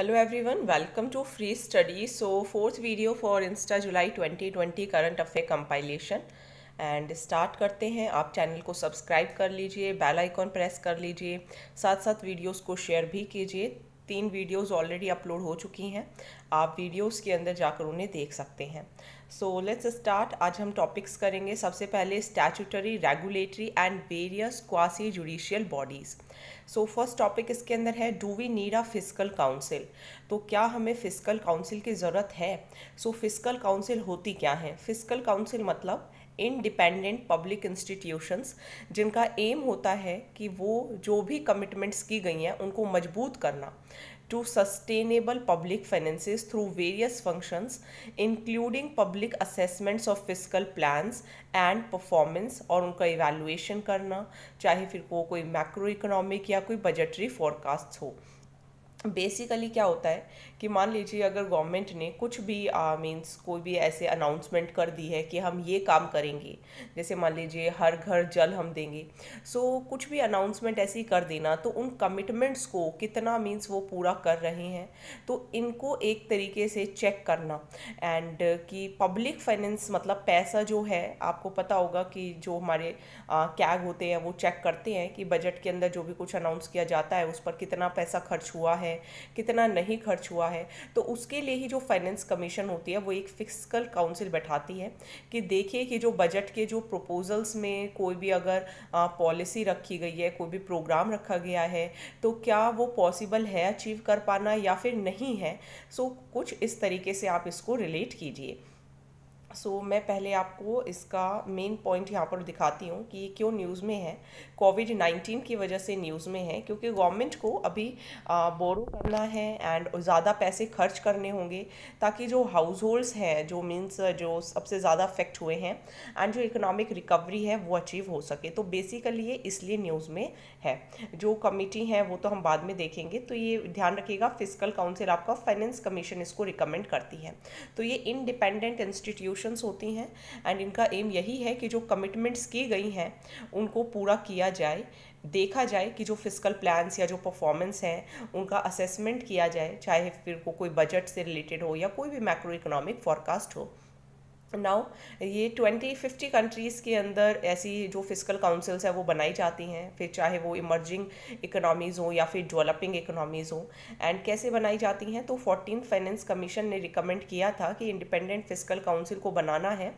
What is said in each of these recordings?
Hello everyone, welcome to Free Study. So fourth video for Insta July 2020 Current Affair Compilation and start करते हैं। आप channel को subscribe कर लीजिए, bell icon press कर लीजिए, साथ साथ वीडियोस को शेयर भी कीजिए। 3 वीडियोस ऑलरेडी अपलोड हो चुकी हैं, आप वीडियोस के अंदर जाकर उन्हें देख सकते हैं। So let's start. आज हम टॉपिक्स करेंगे। सबसे पहले statutory, regulatory and various quasi judicial bodies. So first topic इसके अंदर है, do we need a fiscal council. तो क्या हमें फिस्कल काउंसिल की ज़रूरत है? सो फिस्कल काउंसिल होती क्या है? फिस्कल काउंसिल मतलब इंडिपेंडेंट पब्लिक इंस्टीट्यूशंस जिनका एम होता है कि वो जो भी कमिटमेंट्स की गई हैं उनको मजबूत करना to sustainable public finances through various functions including public assessments of fiscal plans and performance, और उनका इवैल्यूएशन करना, चाहे फिर वो कोई मैक्रो इकोनॉमिक या कोई बजटरी फोरकास्ट हो। बेसिकली क्या होता है कि मान लीजिए अगर गवर्नमेंट ने कुछ भी मींस कोई भी ऐसे अनाउंसमेंट कर दी है कि हम ये काम करेंगे, जैसे मान लीजिए हर घर जल हम देंगे। सो कुछ भी अनाउंसमेंट ऐसी कर देना, तो उन कमिटमेंट्स को कितना मींस वो पूरा कर रहे हैं, तो इनको एक तरीके से चेक करना। एंड कि पब्लिक फाइनेंस मतलब पैसा जो है, आपको पता होगा कि जो हमारे कैग होते हैं वो चेक करते हैं कि बजट के अंदर जो भी कुछ अनाउंस किया जाता है उस पर कितना पैसा खर्च हुआ है, कितना नहीं खर्च हुआ है। तो उसके लिए ही जो फाइनेंस कमीशन होती है वो एक फिस्कल काउंसिल बैठाती है कि देखिए कि जो बजट के जो प्रपोजल्स में कोई भी अगर पॉलिसी रखी गई है, कोई भी प्रोग्राम रखा गया है, तो क्या वो पॉसिबल है अचीव कर पाना या फिर नहीं है। सो कुछ इस तरीके से आप इसको रिलेट कीजिए। मैं पहले आपको इसका मेन पॉइंट यहाँ पर दिखाती हूँ कि ये क्यों न्यूज़ में है। कोविड-19 की वजह से न्यूज़ में है, क्योंकि गवर्नमेंट को अभी बोरो करना है एंड ज़्यादा पैसे खर्च करने होंगे ताकि जो हाउस होल्ड्स हैं, जो मीन्स जो सबसे ज़्यादा अफेक्ट हुए हैं, एंड जो इकोनॉमिक रिकवरी है वो अचीव हो सके। तो बेसिकली ये इसलिए न्यूज़ में है। जो कमेटी है वो तो हम बाद में देखेंगे। तो ये ध्यान रखिएगा, फिस्कल काउंसिल आपका फाइनेंस कमीशन इसको रिकमेंड करती है। तो ये इंडिपेंडेंट इंस्टीट्यूशंस होती हैं एंड इनका एम यही है कि जो कमिटमेंट्स की गई हैं उनको पूरा किया जाए, देखा जाए कि जो फिस्कल प्लान्स या जो परफॉर्मेंस है उनका असेसमेंट किया जाए, चाहे फिर कोई बजट से रिलेटेड हो या कोई भी मैक्रो इकोनॉमिक फोरकास्ट हो। नाउ ये 20-50 कंट्रीज़ के अंदर ऐसी जो फिस्कल काउंसिल्स है वो बनाई जाती हैं, फिर चाहे वो इमर्जिंग इकोनॉमीज़ हो या फिर डेवलपिंग इकोनॉमीज़ हो। एंड कैसे बनाई जाती हैं, तो 14th फाइनेंस कमीशन ने रिकमेंड किया था कि इंडिपेंडेंट फिस्कल काउंसिल को बनाना है।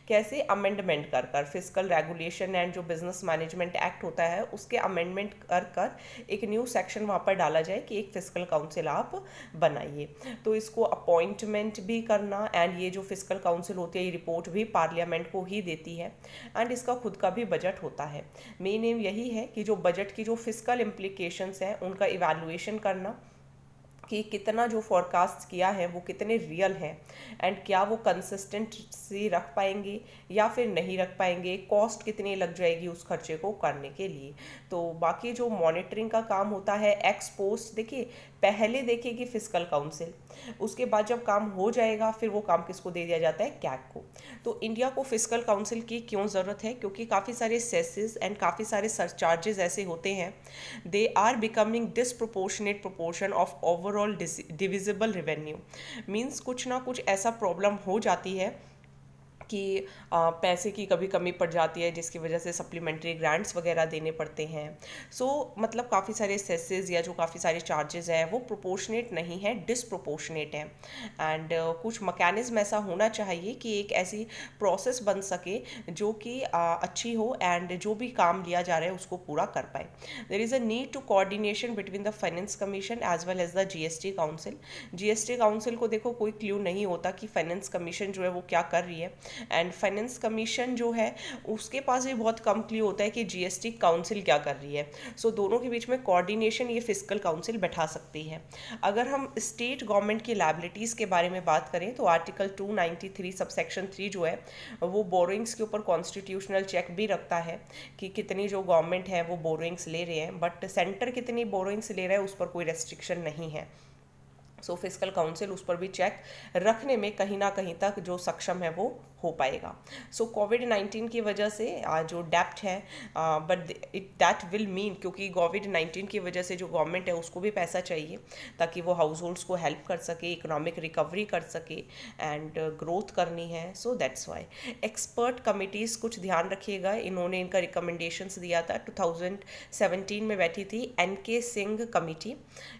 कैसे? अमेंडमेंट कर कर फिस्कल रेगुलेशन एंड जो बिजनेस मैनेजमेंट एक्ट होता है उसके अमेंडमेंट कर कर एक न्यू सेक्शन वहाँ पर डाला जाए कि एक फिस्कल काउंसिल आप बनाइए। तो इसको अपॉइंटमेंट भी करना, एंड ये जो फिस्कल काउंसिल होती है रिपोर्ट भी पार्लियामेंट को ही देती है एंड इसका खुद का भी बजट होता है। मेन एम यही है कि जो बजट की जो फिस्कल इम्प्लीकेशंस हैं उनका इवैल्यूएशन करना कि कितना जो फोरकास्ट किया है वो कितने रियल हैं एंड क्या वो कंसिस्टेंसी रख पाएंगे या फिर नहीं रख पाएंगे, कॉस्ट कितनी लग जाएगी उस खर्चे को करने के लिए। तो बाकी जो मॉनिटरिंग का काम होता है एक्स पोस्ट, देखिए पहले देखेगी फिस्कल काउंसिल, उसके बाद जब काम हो जाएगा फिर वो काम किसको दे दिया जाता है? कैग को। तो इंडिया को फिस्कल काउंसिल की क्यों ज़रूरत है? क्योंकि काफ़ी सारे सेसेस एंड काफ़ी सारे सरचार्जेस ऐसे होते हैं, they are becoming disproportionate proportion of overall divisible revenue. Means कुछ ना कुछ ऐसा प्रॉब्लम हो जाती है कि पैसे की कभी कमी पड़ जाती है जिसकी वजह से सप्लीमेंट्री ग्रांट्स वगैरह देने पड़ते हैं। मतलब काफ़ी सारे सेसेस या जो काफ़ी सारे चार्जेस हैं वो प्रोपोर्शनेट नहीं है, डिसप्रोपोर्शनेट है। एंड कुछ मैकेनिज्म ऐसा होना चाहिए कि एक ऐसी प्रोसेस बन सके जो कि अच्छी हो एंड जो भी काम लिया जा रहा है उसको पूरा कर पाए। There is a need to coordination between the finance commission as well as the GST council. GST council को देखो कोई क्ल्यू नहीं होता कि फाइनेंस कमीशन जो है वो क्या कर रही है, एंड फाइनेंस कमीशन जो है उसके पास भी बहुत कम क्लियर होता है कि जीएसटी काउंसिल क्या कर रही है। दोनों के बीच में कोऑर्डिनेशन ये फिस्कल काउंसिल बैठा सकती है। अगर हम स्टेट गवर्नमेंट की लायबिलिटीज़ के बारे में बात करें तो आर्टिकल 293 सबसेक्शन 3 जो है वो बोरोइंग्स के ऊपर कॉन्स्टिट्यूशनल चेक भी रखता है कि कितनी जो गवर्नमेंट है वो बोरोइंग्स ले रहे हैं, बट सेंटर कितनी बोरोइंग्स ले रहा है उस पर कोई रेस्ट्रिक्शन नहीं है। फिस्कल काउंसिल उस पर भी चेक रखने में कहीं ना कहीं तक जो सक्षम है वो हो पाएगा। सो कोविड-19 की वजह से जो डेप्ट है, बट दैट विल मीन, क्योंकि कोविड-19 की वजह से जो गवर्नमेंट है उसको भी पैसा चाहिए ताकि वो हाउस होल्ड्स को हेल्प कर सके, इकोनॉमिक रिकवरी कर सके एंड ग्रोथ करनी है। So that's why expert committees कुछ ध्यान रखिएगा, इन्होंने इनका रिकमेंडेशंस दिया था। 2017 में बैठी थी NK सिंह कमेटी,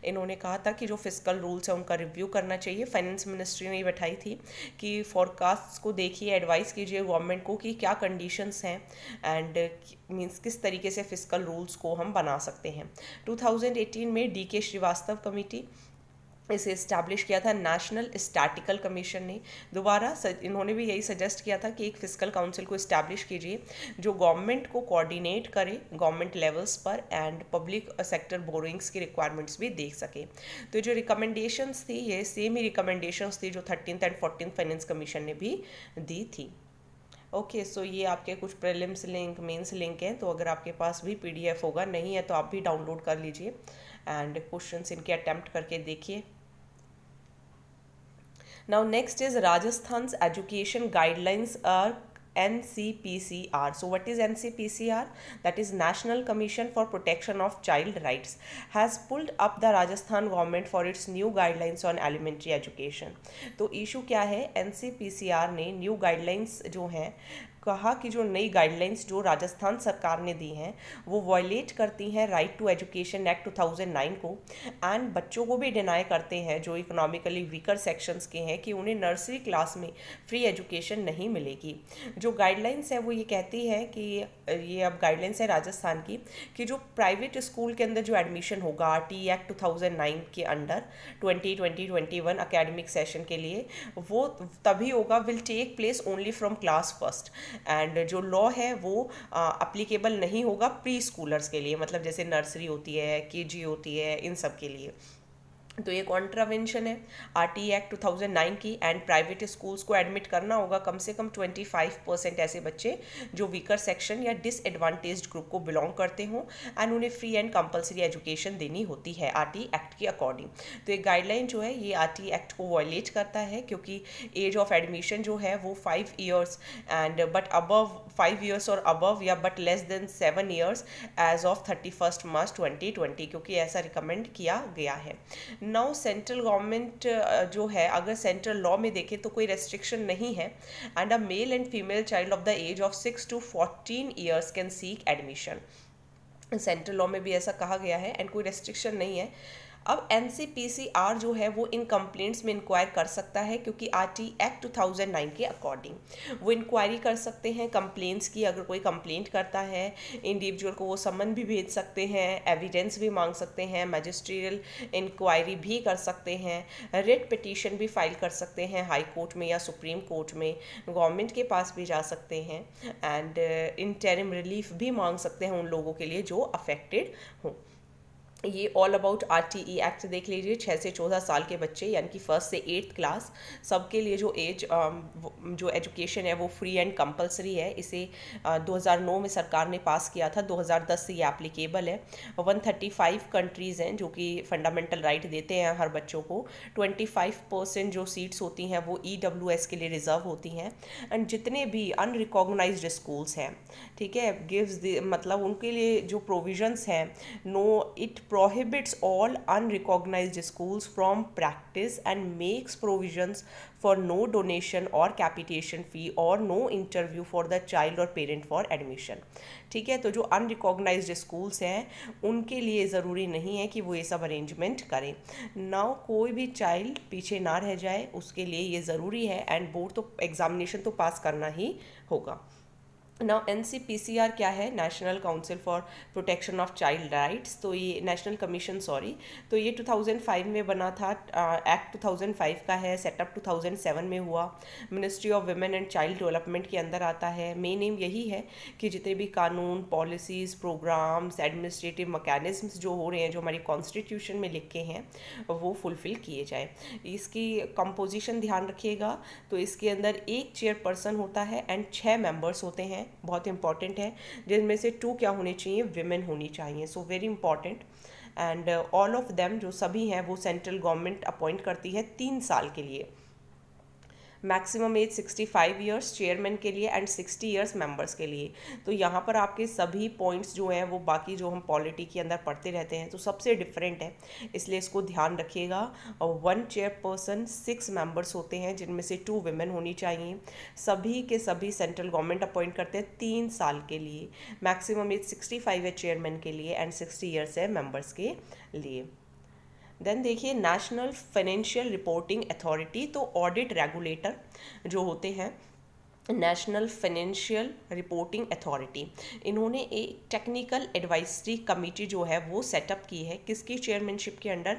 इन्होंने कहा था कि जो फिस्कल रूल्स है उनका रिव्यू करना चाहिए। फाइनेंस मिनिस्ट्री ने बैठाई थी कि फॉरकास्ट को देखिए, एडवाइस कीजिए गवर्नमेंट को कि क्या कंडीशंस हैं एंड मींस किस तरीके से फिस्कल रूल्स को हम बना सकते हैं। 2018 में DK श्रीवास्तव कमेटी, इसे इस्टेब्लिश किया था नेशनल स्टैटिकल कमीशन ने। दोबारा इन्होंने भी यही सजेस्ट किया था कि एक फिस्कल काउंसिल को इस्टेब्लिश कीजिए जो गवर्नमेंट को कोऑर्डिनेट करे गवर्नमेंट लेवल्स पर एंड पब्लिक सेक्टर बोरिंग्स की रिक्वायरमेंट्स भी देख सके। तो जो रिकमेंडेशंस थी ये सेम ही रिकमेंडेशंस थी जो 13th and 14th finance commission ने भी दी थी। ओके, सो ये आपके कुछ प्रीलिम्स लिंक, मेंस लिंक हैं, तो अगर आपके पास भी PDF होगा, नहीं है तो आप भी डाउनलोड कर लीजिए एंड क्वेश्चंस इनके अटेम्प्ट करके देखिए। Now next is Rajasthan's education guidelines are NCPCR. So what is NCPCR? That is National Commission for Protection of Child Rights has pulled up the Rajasthan government for its new guidelines on elementary education. तो issue क्या है, NCPCR ने new guidelines जो हैं कहा कि जो नई गाइडलाइंस जो राजस्थान सरकार ने दी हैं वो वायलेट करती हैं राइट टू एजुकेशन एक्ट 2009 को एंड बच्चों को भी डिनाई करते हैं जो इकोनॉमिकली वीकर सेक्शंस के हैं कि उन्हें नर्सरी क्लास में फ्री एजुकेशन नहीं मिलेगी। जो गाइडलाइंस है वो ये कहती है कि ये अब गाइडलाइंस है राजस्थान की कि जो प्राइवेट स्कूल के अंदर जो एडमिशन होगा RT एक्ट 2009 के अंडर 2020-21 अकेडमिक सेशन के लिए वो तभी होगा, will take place only from class first and जो लॉ है वो अप्लीकेबल नहीं होगा प्री स्कूलर्स के लिए, मतलब जैसे नर्सरी होती है, KG होती है, इन सब के लिए। तो ये कॉन्ट्रावेंशन है RT एक्ट 2009 की एंड प्राइवेट स्कूल्स को एडमिट करना होगा कम से कम 25% ऐसे बच्चे जो वीकर सेक्शन या डिसएडवांटेज्ड ग्रुप को बिलोंग करते हों एंड उन्हें फ्री एंड कंपलसरी एजुकेशन देनी होती है RT एक्ट के अकॉर्डिंग। तो एक गाइडलाइन जो है ये RT एक्ट को वायलेट करता है क्योंकि एज ऑफ एडमिशन जो है वो 5 years and but above 5 years और अबव या but less than 7 years age of 31 March 2020, क्योंकि ऐसा रिकमेंड किया गया है। नाउ सेंट्रल गवर्नमेंट जो है अगर सेंट्रल लॉ में देखें तो कोई रेस्ट्रिक्शन नहीं है and a male and female child of the age of 6 to 14 years can seek admission. Central law में भी ऐसा कहा गया है एंड कोई रेस्ट्रिक्शन नहीं है। अब NCPCR जो है वो इन कंप्लेंट्स में इंक्वायर कर सकता है क्योंकि RT एक्ट 2009 के अकॉर्डिंग वो इंक्वायरी कर सकते हैं कंप्लेंट्स की। अगर कोई कंप्लेंट करता है इंडिविजुअल को वो समन भी भेज सकते हैं, एविडेंस भी मांग सकते हैं, मैजिस्ट्रियल इंक्वायरी भी कर सकते हैं, रिट पिटीशन भी फाइल कर सकते हैं हाई कोर्ट में या सुप्रीम कोर्ट में, गवर्नमेंट के पास भी जा सकते हैं एंड इंटरिम रिलीफ भी मांग सकते हैं उन लोगों के लिए जो अफेक्टेड हों। ये ऑल अबाउट RTE एक्ट देख लीजिए। 6 से 14 साल के बच्चे यानी कि 1st से 8th क्लास सबके लिए जो एज जो एजुकेशन है वो फ्री एंड कंपलसरी है। इसे 2009 में सरकार ने पास किया था, 2010 से ये एप्लीकेबल है। 135 कंट्रीज़ हैं जो कि फंडामेंटल राइट देते हैं हर बच्चों को। 25% जो सीट्स होती हैं वो EWS के लिए रिजर्व होती हैं एंड जितने भी अनरिकॉग्नाइज्ड स्कूल्स हैं, ठीक है, गिव्स मतलब उनके लिए जो प्रोविजंस हैं, no it prohibits all unrecognized schools from practice and makes provisions for no donation or capitation fee or no interview for the child or parent for admission। ठीक है, तो जो अनरिकॉग्नाइज्ड स्कूल्स हैं उनके लिए ज़रूरी नहीं है कि वो ये सब अरेंजमेंट करें। नाउ कोई भी चाइल्ड पीछे ना रह जाए उसके लिए ये ज़रूरी है एंड बोर्ड तो एग्जामिनेशन तो पास करना ही होगा। नाउ NCPCR क्या है, national council for protection of child rights. तो ये नेशनल कमीशन तो ये 2005 में बना था, एक्ट 2005 का है, सेटअप 2007 में हुआ, ministry of women and child development के अंदर आता है। मेन एम यही है कि जितने भी कानून, पॉलिसीज़, प्रोग्राम्स, एडमिनिस्ट्रेटिव मैकेनिज्म्स जो हो रहे हैं जो हमारी कॉन्स्टिट्यूशन में लिखे हैं वो फुलफ़िल किए जाए। इसकी कंपोजिशन ध्यान रखिएगा, तो इसके अंदर एक चेयरपर्सन होता है एंड 6 मेंबर्स होते हैं, बहुत इंपॉर्टेंट है, जिनमें से 2 क्या होने चाहिए, विमेन होनी चाहिए। So very important and all of them जो सभी हैं वो सेंट्रल गवर्नमेंट अपॉइंट करती है 3 साल के लिए। मैक्सिमम एज 65 ईयर्स चेयरमैन के लिए एंड 60 ईयर्स मेंबर्स के लिए। तो यहाँ पर आपके सभी पॉइंट्स जो हैं वो बाकी जो हम पॉलिटी के अंदर पढ़ते रहते हैं तो सबसे डिफरेंट है, इसलिए इसको ध्यान रखिएगा। और 1 चेयरपर्सन 6 मेंबर्स होते हैं जिनमें से 2 विमेन होनी चाहिए। सभी के सभी सेंट्रल गवर्नमेंट अपॉइंट करते हैं 3 साल के लिए। मैक्सिमम एज 65 है चेयरमैन के लिए एंड 60 ईयर्स है मेंबर्स के लिए। देन देखिए नेशनल फाइनेंशियल रिपोर्टिंग अथॉरिटी, तो ऑडिट रेगुलेटर जो होते हैं नेशनल फाइनेंशियल रिपोर्टिंग अथॉरिटी, इन्होंने एक टेक्निकल एडवाइजरी कमेटी जो है वो सेटअप की है। किसकी चेयरमैनशिप के अंडर?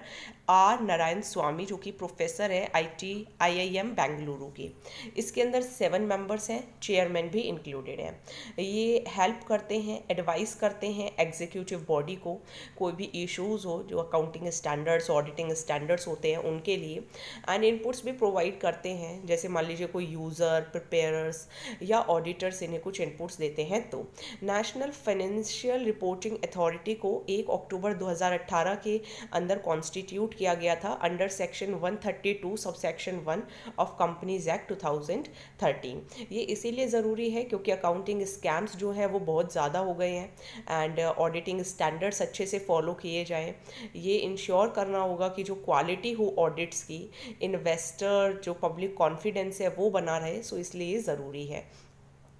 आर नारायण स्वामी जो कि प्रोफेसर है IIM बेंगलुरु के। इसके अंदर 7 मेंबर्स हैं, चेयरमैन भी इंक्लूडेड है। ये हेल्प करते हैं, एडवाइस करते हैं एग्जीक्यूटिव बॉडी को, कोई भी इश्यूज़ हो जो अकाउंटिंग स्टैंडर्ड्स ऑडिटिंग स्टैंडर्ड्स होते हैं उनके लिए, एंड इनपुट्स भी प्रोवाइड करते हैं। जैसे मान लीजिए कोई यूज़र, प्रिपेयर्स या ऑडिटर्स इन्हें कुछ इनपुट्स देते हैं। तो नेशनल फाइनेंशियल रिपोर्टिंग अथॉरिटी को 1 अक्टूबर 2018 के अंदर कॉन्स्टिट्यूट किया गया था under section 132 sub section 1 of companies act 2013। ये इसीलिए ज़रूरी है क्योंकि अकाउंटिंग स्कैम्स जो है वो बहुत ज़्यादा हो गए हैं एंड ऑडिटिंग स्टैंडर्ड्स अच्छे से फॉलो किए जाएँ। ये इंश्योर करना होगा कि जो क्वालिटी हो ऑडिट्स की, इन्वेस्टर जो पब्लिक कॉन्फिडेंस है वो बना रहे, सो इसलिए ये ज़रूरी है।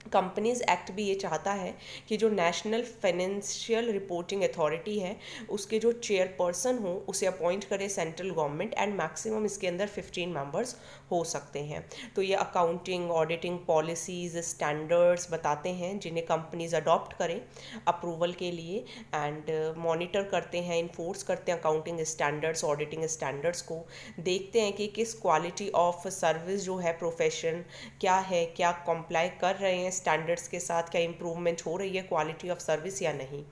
कंपनीज एक्ट भी ये चाहता है कि जो नेशनल फाइनेंशियल रिपोर्टिंग अथॉरिटी है उसके जो चेयरपर्सन हो उसे अपॉइंट करे सेंट्रल गवर्नमेंट एंड मैक्सिमम इसके अंदर 15 मेंबर्स हो सकते हैं। तो ये अकाउंटिंग ऑडिटिंग पॉलिसीज स्टैंडर्ड्स बताते हैं जिन्हें कंपनीज अडॉप्ट करें अप्रूवल के लिए एंड मॉनिटर करते हैं, इन्फोर्स करते हैं अकाउंटिंग स्टैंडर्ड्स ऑडिटिंग स्टैंडर्ड्स को, देखते हैं कि किस क्वालिटी ऑफ सर्विस जो है प्रोफेशन क्या है, क्या कंप्लाई कर रहे हैं स्टैंडर्ड्स के साथ, क्या इंप्रूवमेंट हो रही है क्वालिटी ऑफ सर्विस या नहीं।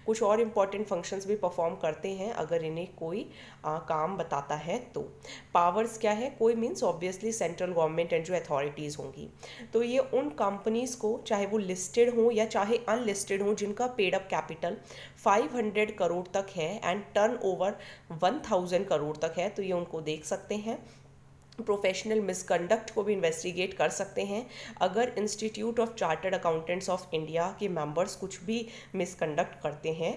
कुछ और इम्पॉर्टेंट फंक्शंस भी परफॉर्म करते हैं अगर इन्हें कोई काम बताता है तो। पावर्स क्या है? कोई means obviously central government and जो अथॉरिटीज़ होंगी। तो ये उन कंपनीज़ को, चाहे वो लिस्टेड हो या चाहे अनलिस्टेड हो, जिनका पेड अप कैपिटल 500 करोड़ तक है एंड टर्न ओवर 1000 करोड़ तक है, तो ये उनको देख सकते हैं। प्रोफेशनल मिसकंडक्ट को भी इन्वेस्टिगेट कर सकते हैं अगर institute of chartered accountants of India के मेंबर्स कुछ भी मिसकंडक्ट करते हैं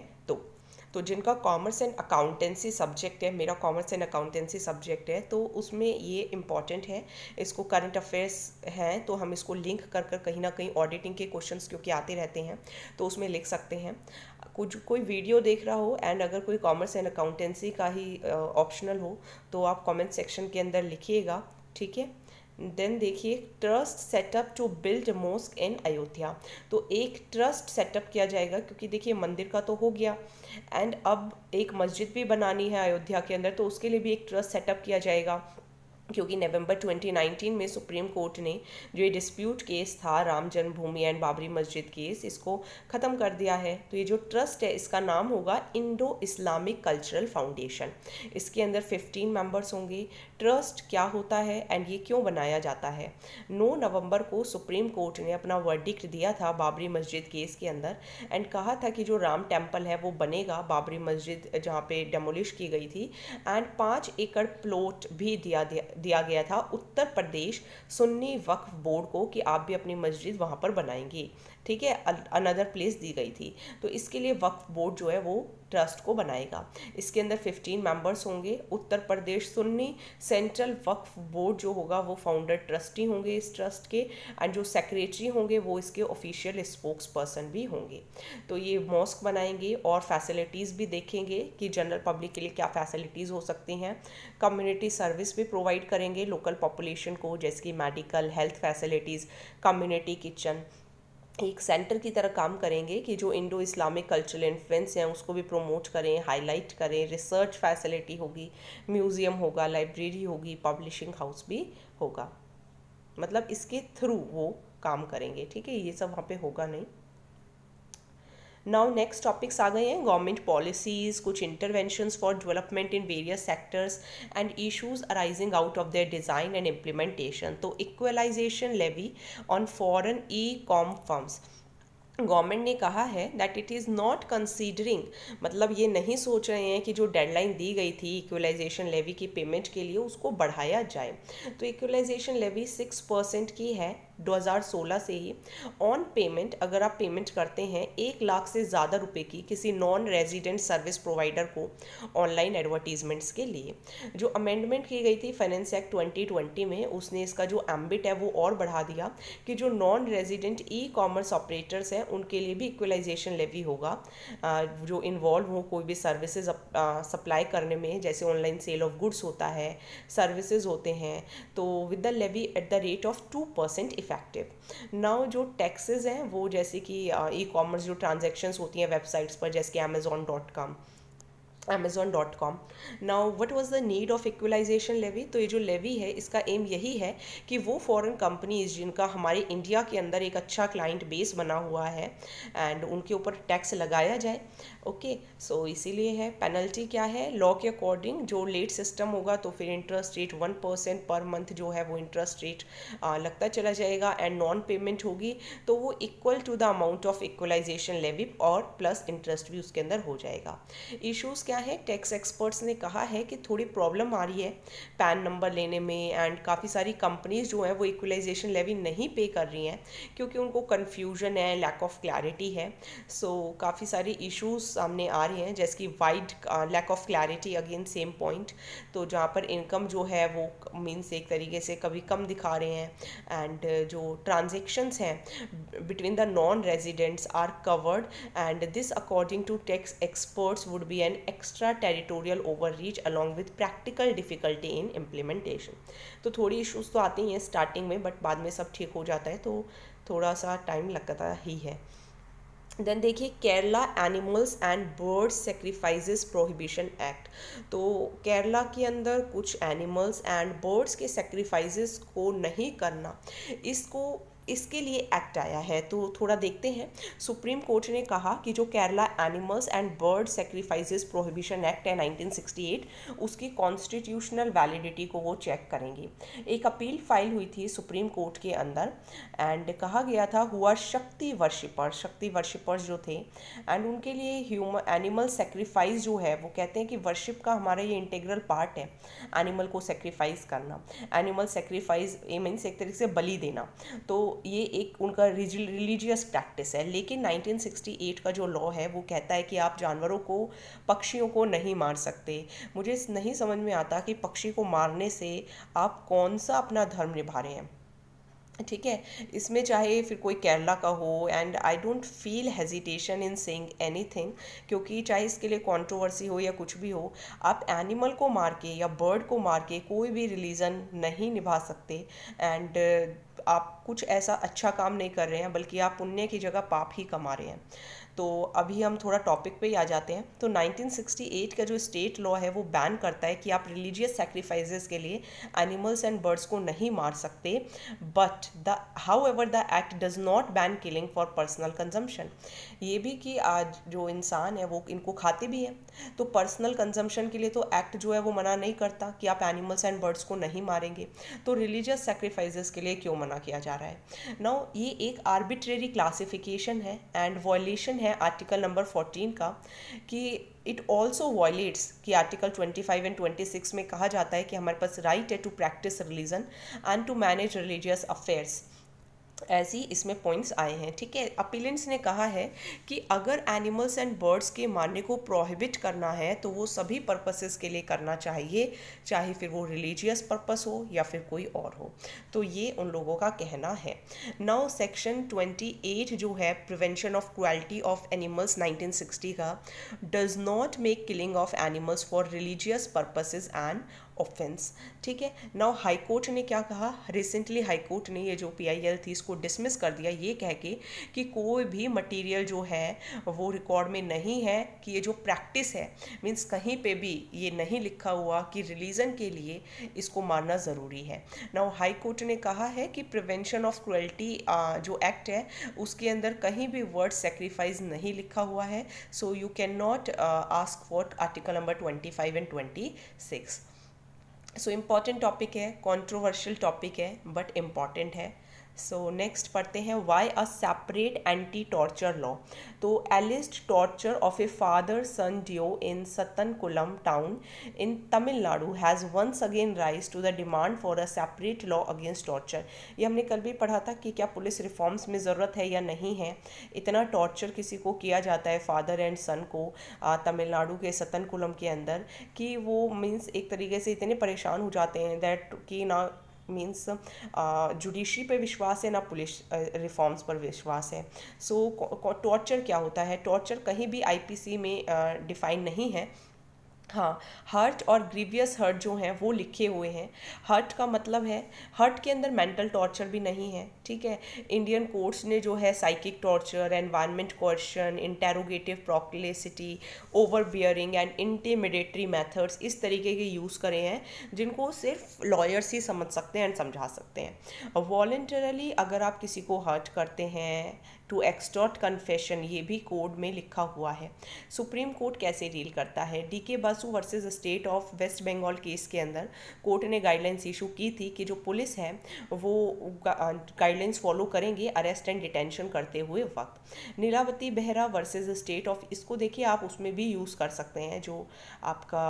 तो जिनका कॉमर्स एंड अकाउंटेंसी सब्जेक्ट है, मेरा कॉमर्स एंड अकाउंटेंसी सब्जेक्ट है, तो उसमें ये इम्पॉर्टेंट है। इसको करंट अफेयर्स हैं तो हम इसको लिंक कर कहीं ना कहीं ऑडिटिंग के क्वेश्चंस क्योंकि आते रहते हैं तो उसमें लिख सकते हैं। कुछ कोई वीडियो देख रहा हो एंड अगर कोई कॉमर्स एंड अकाउंटेंसी का ही ऑप्शनल हो तो आप कमेंट सेक्शन के अंदर लिखिएगा, ठीक है। देन देखिए trust set up to build mosque in Ayodhya, तो एक ट्रस्ट सेटअप किया जाएगा क्योंकि देखिए मंदिर का तो हो गया एंड अब एक मस्जिद भी बनानी है अयोध्या के अंदर, तो उसके लिए भी एक ट्रस्ट सेटअप किया जाएगा क्योंकि नवंबर 2019 में सुप्रीम कोर्ट ने जो ये डिस्प्यूट केस था राम जन्मभूमि एंड बाबरी मस्जिद केस, इसको ख़त्म कर दिया है। तो ये जो ट्रस्ट है इसका नाम होगा इंडो इस्लामिक कल्चरल फाउंडेशन। इसके अंदर 15 मेंबर्स होंगे। ट्रस्ट क्या होता है एंड ये क्यों बनाया जाता है? 9 नवंबर को सुप्रीम कोर्ट ने अपना वर्डिक्ट दिया था बाबरी मस्जिद केस के अंदर एंड कहा था कि जो राम टेम्पल है वो बनेगा, बाबरी मस्जिद जहाँ पे डेमोलिश की गई थी, एंड 5 एकड़ प्लॉट भी दिया गया था उत्तर प्रदेश सुन्नी वक्फ बोर्ड को कि आप भी अपनी मस्जिद वहाँ पर बनाएंगे, ठीक है। अनदर प्लेस दी गई थी, तो इसके लिए वक्फ बोर्ड जो है वो ट्रस्ट को बनाएगा। इसके अंदर 15 मेंबर्स होंगे। उत्तर प्रदेश सुन्नी सेंट्रल वक्फ बोर्ड जो होगा वो फाउंडर ट्रस्टी होंगे इस ट्रस्ट के एंड जो सेक्रेटरी होंगे वो इसके ऑफिशियल स्पोक्स पर्सन भी होंगे। तो ये मॉस्क बनाएंगे और फैसिलिटीज़ भी देखेंगे कि जनरल पब्लिक के लिए क्या फैसिलिटीज़ हो सकती हैं। कम्युनिटी सर्विस भी प्रोवाइड करेंगे लोकल पॉपुलेशन को, जैसे कि medical health facilities, community kitchen, एक सेंटर की तरह काम करेंगे कि जो इंडो इस्लामिक कल्चरल इन्फ्लुएंस हैं उसको भी प्रमोट करें, हाईलाइट करें। रिसर्च फैसिलिटी होगी, म्यूज़ियम होगा, लाइब्रेरी होगी, पब्लिशिंग हाउस भी होगा, मतलब इसके थ्रू वो काम करेंगे, ठीक है। ये सब वहाँ पे होगा नहीं। नाउ नेक्स्ट टॉपिक्स आ गए हैं गवर्नमेंट पॉलिसीज़, कुछ interventions for development in various sectors and issues arising out of their design and implementation. तो equalisation levy on foreign e com firms, government ने कहा है that it is not considering, मतलब ये नहीं सोच रहे हैं कि जो डेडलाइन दी गई थी इक्वलाइजेशन लेवी की पेमेंट के लिए उसको बढ़ाया जाए। तो इक्वलाइजेशन लेवी 6% की है 2016 से ही ऑन पेमेंट, अगर आप पेमेंट करते हैं 1 लाख से ज़्यादा रुपए की किसी नॉन रेजिडेंट सर्विस प्रोवाइडर को ऑनलाइन एडवर्टीजमेंट्स के लिए। जो अमेंडमेंट की गई थी फाइनेंस एक्ट 2020 में, उसने इसका जो एम्बिट है वो और बढ़ा दिया कि जो non resident e commerce operators हैं उनके लिए भी इक्वलाइजेशन लेवी होगा, जो इन्वॉल्व हो कोई भी सर्विसेज सप्लाई करने में, जैसे ऑनलाइन सेल ऑफ गुड्स होता है, सर्विसेज होते हैं, तो with the levy at the rate of 2% effective. Now जो टैक्सेस हैं वो जैसे कि ई कॉमर्स जो ट्रांजेक्शन्स होती हैं वेबसाइट्स पर, जैसे कि amazon.com। Now what was the need of equalisation levy? तो ये जो लेवी है इसका एम यही है कि वो फॉरेन कंपनीज जिनका हमारे इंडिया के अंदर एक अच्छा क्लाइंट बेस बना हुआ है एंड उनके ऊपर टैक्स लगाया जाए। ओके, सो इसीलिए है। पेनल्टी क्या है? लॉ के अकॉर्डिंग जो लेट सिस्टम होगा तो फिर इंटरेस्ट रेट 1% पर मंथ जो है वो इंटरेस्ट रेट लगता चला जाएगा, एंड नॉन पेमेंट होगी तो वो equal to the amount of equalisation levy और प्लस इंटरेस्ट भी उसके अंदर हो जाएगा। इश्यूज़ क्या है? टैक्स एक्सपर्ट्स ने कहा है कि थोड़ी प्रॉब्लम आ रही है पैन नंबर लेने में, एंड काफ़ी सारी कंपनीज जो हैं वो इक्वलाइजेशन लेवी नहीं पे कर रही हैं क्योंकि उनको कन्फ्यूजन है, लैक ऑफ क्लैरिटी है। सो काफ़ी सारी इश्यूज सामने आ रही हैं, जैसे कि wide lack of clarity, again same point. तो जहाँ पर इनकम जो है वो मीन्स एक तरीके से कभी कम दिखा रहे हैं, एंड जो ट्रांजेक्शन्स हैं between the non residents are covered, and this according to tax experts would be an extra territorial overreach along with practical difficulty in implementation. तो थोड़ी इश्यूज तो आती हैं स्टार्टिंग में, बट बाद में सब ठीक हो जाता है, तो थोड़ा सा टाइम लगता ही है। देन देखिए Kerala animals and birds sacrifices prohibition act. तो केरला के अंदर कुछ एनिमल्स एंड बर्ड्स के सेक्रीफाइसेस को नहीं करना, इसके लिए एक्ट आया है। तो थोड़ा देखते हैं। सुप्रीम कोर्ट ने कहा कि जो Kerala animals and bird sacrifices prohibition act है 1968, उसकी कॉन्स्टिट्यूशनल वैलिडिटी को वो चेक करेंगे। एक अपील फाइल हुई थी सुप्रीम कोर्ट के अंदर, एंड कहा गया था हुआ शक्ति वर्शिपर्स जो थे, एंड उनके लिए ह्यूमन एनिमल सेक्रीफाइस जो है वो कहते हैं कि वर्शिप का हमारा ये इंटीग्रल पार्ट है, एनिमल को सेक्रीफाइस करना। एनिमल सेक्रीफाइस मीन्स एक तरीके से बलि देना, तो ये एक उनका रिलीजियस प्रैक्टिस है। लेकिन 1968 का जो लॉ है वो कहता है कि आप जानवरों को, पक्षियों को नहीं मार सकते। मुझे नहीं समझ में आता कि पक्षी को मारने से आप कौन सा अपना धर्म निभा रहे हैं। ठीक है, इसमें चाहे फिर कोई केरला का हो, and I don't feel hesitation in saying anything, क्योंकि चाहे इसके लिए कंट्रोवर्सी हो या कुछ भी हो, आप एनिमल को मार के या बर्ड को मार के कोई भी रिलीजन नहीं निभा सकते, एंड आप कुछ ऐसा अच्छा काम नहीं कर रहे हैं, बल्कि आप पुण्य की जगह पाप ही कमा रहे हैं। तो अभी हम थोड़ा टॉपिक पे ही आ जाते हैं। तो 1968 का जो स्टेट लॉ है वो बैन करता है कि आप रिलीजियस सैक्रिफाइसेस के लिए एनिमल्स एंड बर्ड्स को नहीं मार सकते, but however the act does not ban killing for personal consumption. ये भी कि आज जो इंसान है वो इनको खाते भी हैं, तो पर्सनल कंजम्पशन के लिए तो एक्ट जो है वो मना नहीं करता कि आप एनिमल्स एंड बर्ड्स को नहीं मारेंगे, तो रिलीजियस सैक्रिफाइसेस के लिए क्यों मना किया जा रहा है। नाउ ये एक आर्बिट्रेरी क्लासिफिकेशन है एंड वॉयलेशन है आर्टिकल नंबर 14 का, कि इट ऑल्सो वॉयलेट्स कि आर्टिकल 25 एंड 26 में कहा जाता है कि हमारे पास राइट है to practise religion and to manage religious affairs. ऐसी इसमें पॉइंट्स आए हैं। ठीक है, अपीलेंट्स ने कहा है कि अगर एनिमल्स एंड बर्ड्स के मारने को प्रोहिबिट करना है तो वो सभी पर्पसेस के लिए करना चाहिए, चाहे फिर वो रिलीजियस पर्पस हो या फिर कोई और हो। तो ये उन लोगों का कहना है। नाउ सेक्शन 28 जो है prevention of cruelty of animals 1960 का, does not make killing of animals for religious purposes and offence. ठीक है, नाउ हाई कोर्ट ने क्या कहा, रिसेंटली हाई कोर्ट ने ये जो PIL थी इसको डिसमिस कर दिया, ये कह के कि कोई भी मटेरियल जो है वो रिकॉर्ड में नहीं है कि ये जो प्रैक्टिस है, मीन्स कहीं पे भी ये नहीं लिखा हुआ कि रिलीजन के लिए इसको मानना ज़रूरी है। नाउ हाई कोर्ट ने कहा है कि प्रिवेंशन ऑफ क्रुएल्टी जो एक्ट है उसके अंदर कहीं भी वर्ड सेक्रीफाइस नहीं लिखा हुआ है, so you can not ask for article number 25 and 26। So important topic है, कंट्रोवर्शियल टॉपिक है, बट इम्पॉर्टेंट है। सो नेक्स्ट पढ़ते हैं why a separate anti torture law. तो alleged torture of a father son duo in Sathankulam town in Tamil Nadu has once again rise to the demand for a separate law against torture. ये हमने कल भी पढ़ा था कि क्या पुलिस रिफॉर्म्स में ज़रूरत है या नहीं है। इतना टॉर्चर किसी को किया जाता है फादर एंड सन को तमिलनाडु के सतनकुलम के अंदर कि वो मीन्स एक तरीके से इतने परेशान हो जाते हैं दैट कि ना मीन्स जुडिशरी पे विश्वास है ना पुलिस रिफॉर्म्स पर विश्वास है। सो टॉर्चर क्या होता है? टॉर्चर कहीं भी आईपीसी में डिफाइन नहीं है। हाँ, हर्ट और ग्रीवियस हर्ट जो हैं वो लिखे हुए हैं। हर्ट का मतलब है, हर्ट के अंदर मेंटल टॉर्चर भी नहीं है, ठीक है। इंडियन कोर्ट्स ने जो है psychic torture, environment coercion, interrogative prolixity, overbearing and intimidatory methods इस तरीके के यूज़ करे हैं जिनको सिर्फ लॉयर्स ही समझ सकते हैं एंड समझा सकते हैं। वॉलंटरली अगर आप किसी को हर्ट करते हैं, टू एक्सटॉर्ट कन्फेशन, ये भी कोड में लिखा हुआ है। सुप्रीम कोर्ट कैसे डील करता है? DK Basu versus state of West Bengal case के अंदर कोर्ट ने गाइडलाइंस इशू की थी कि जो पुलिस है वो गाइडलाइंस फॉलो करेंगे अरेस्ट एंड डिटेंशन करते हुए वक्त। Nilavati Behera versus state of, इसको देखिए आप उसमें भी यूज़ कर सकते हैं जो आपका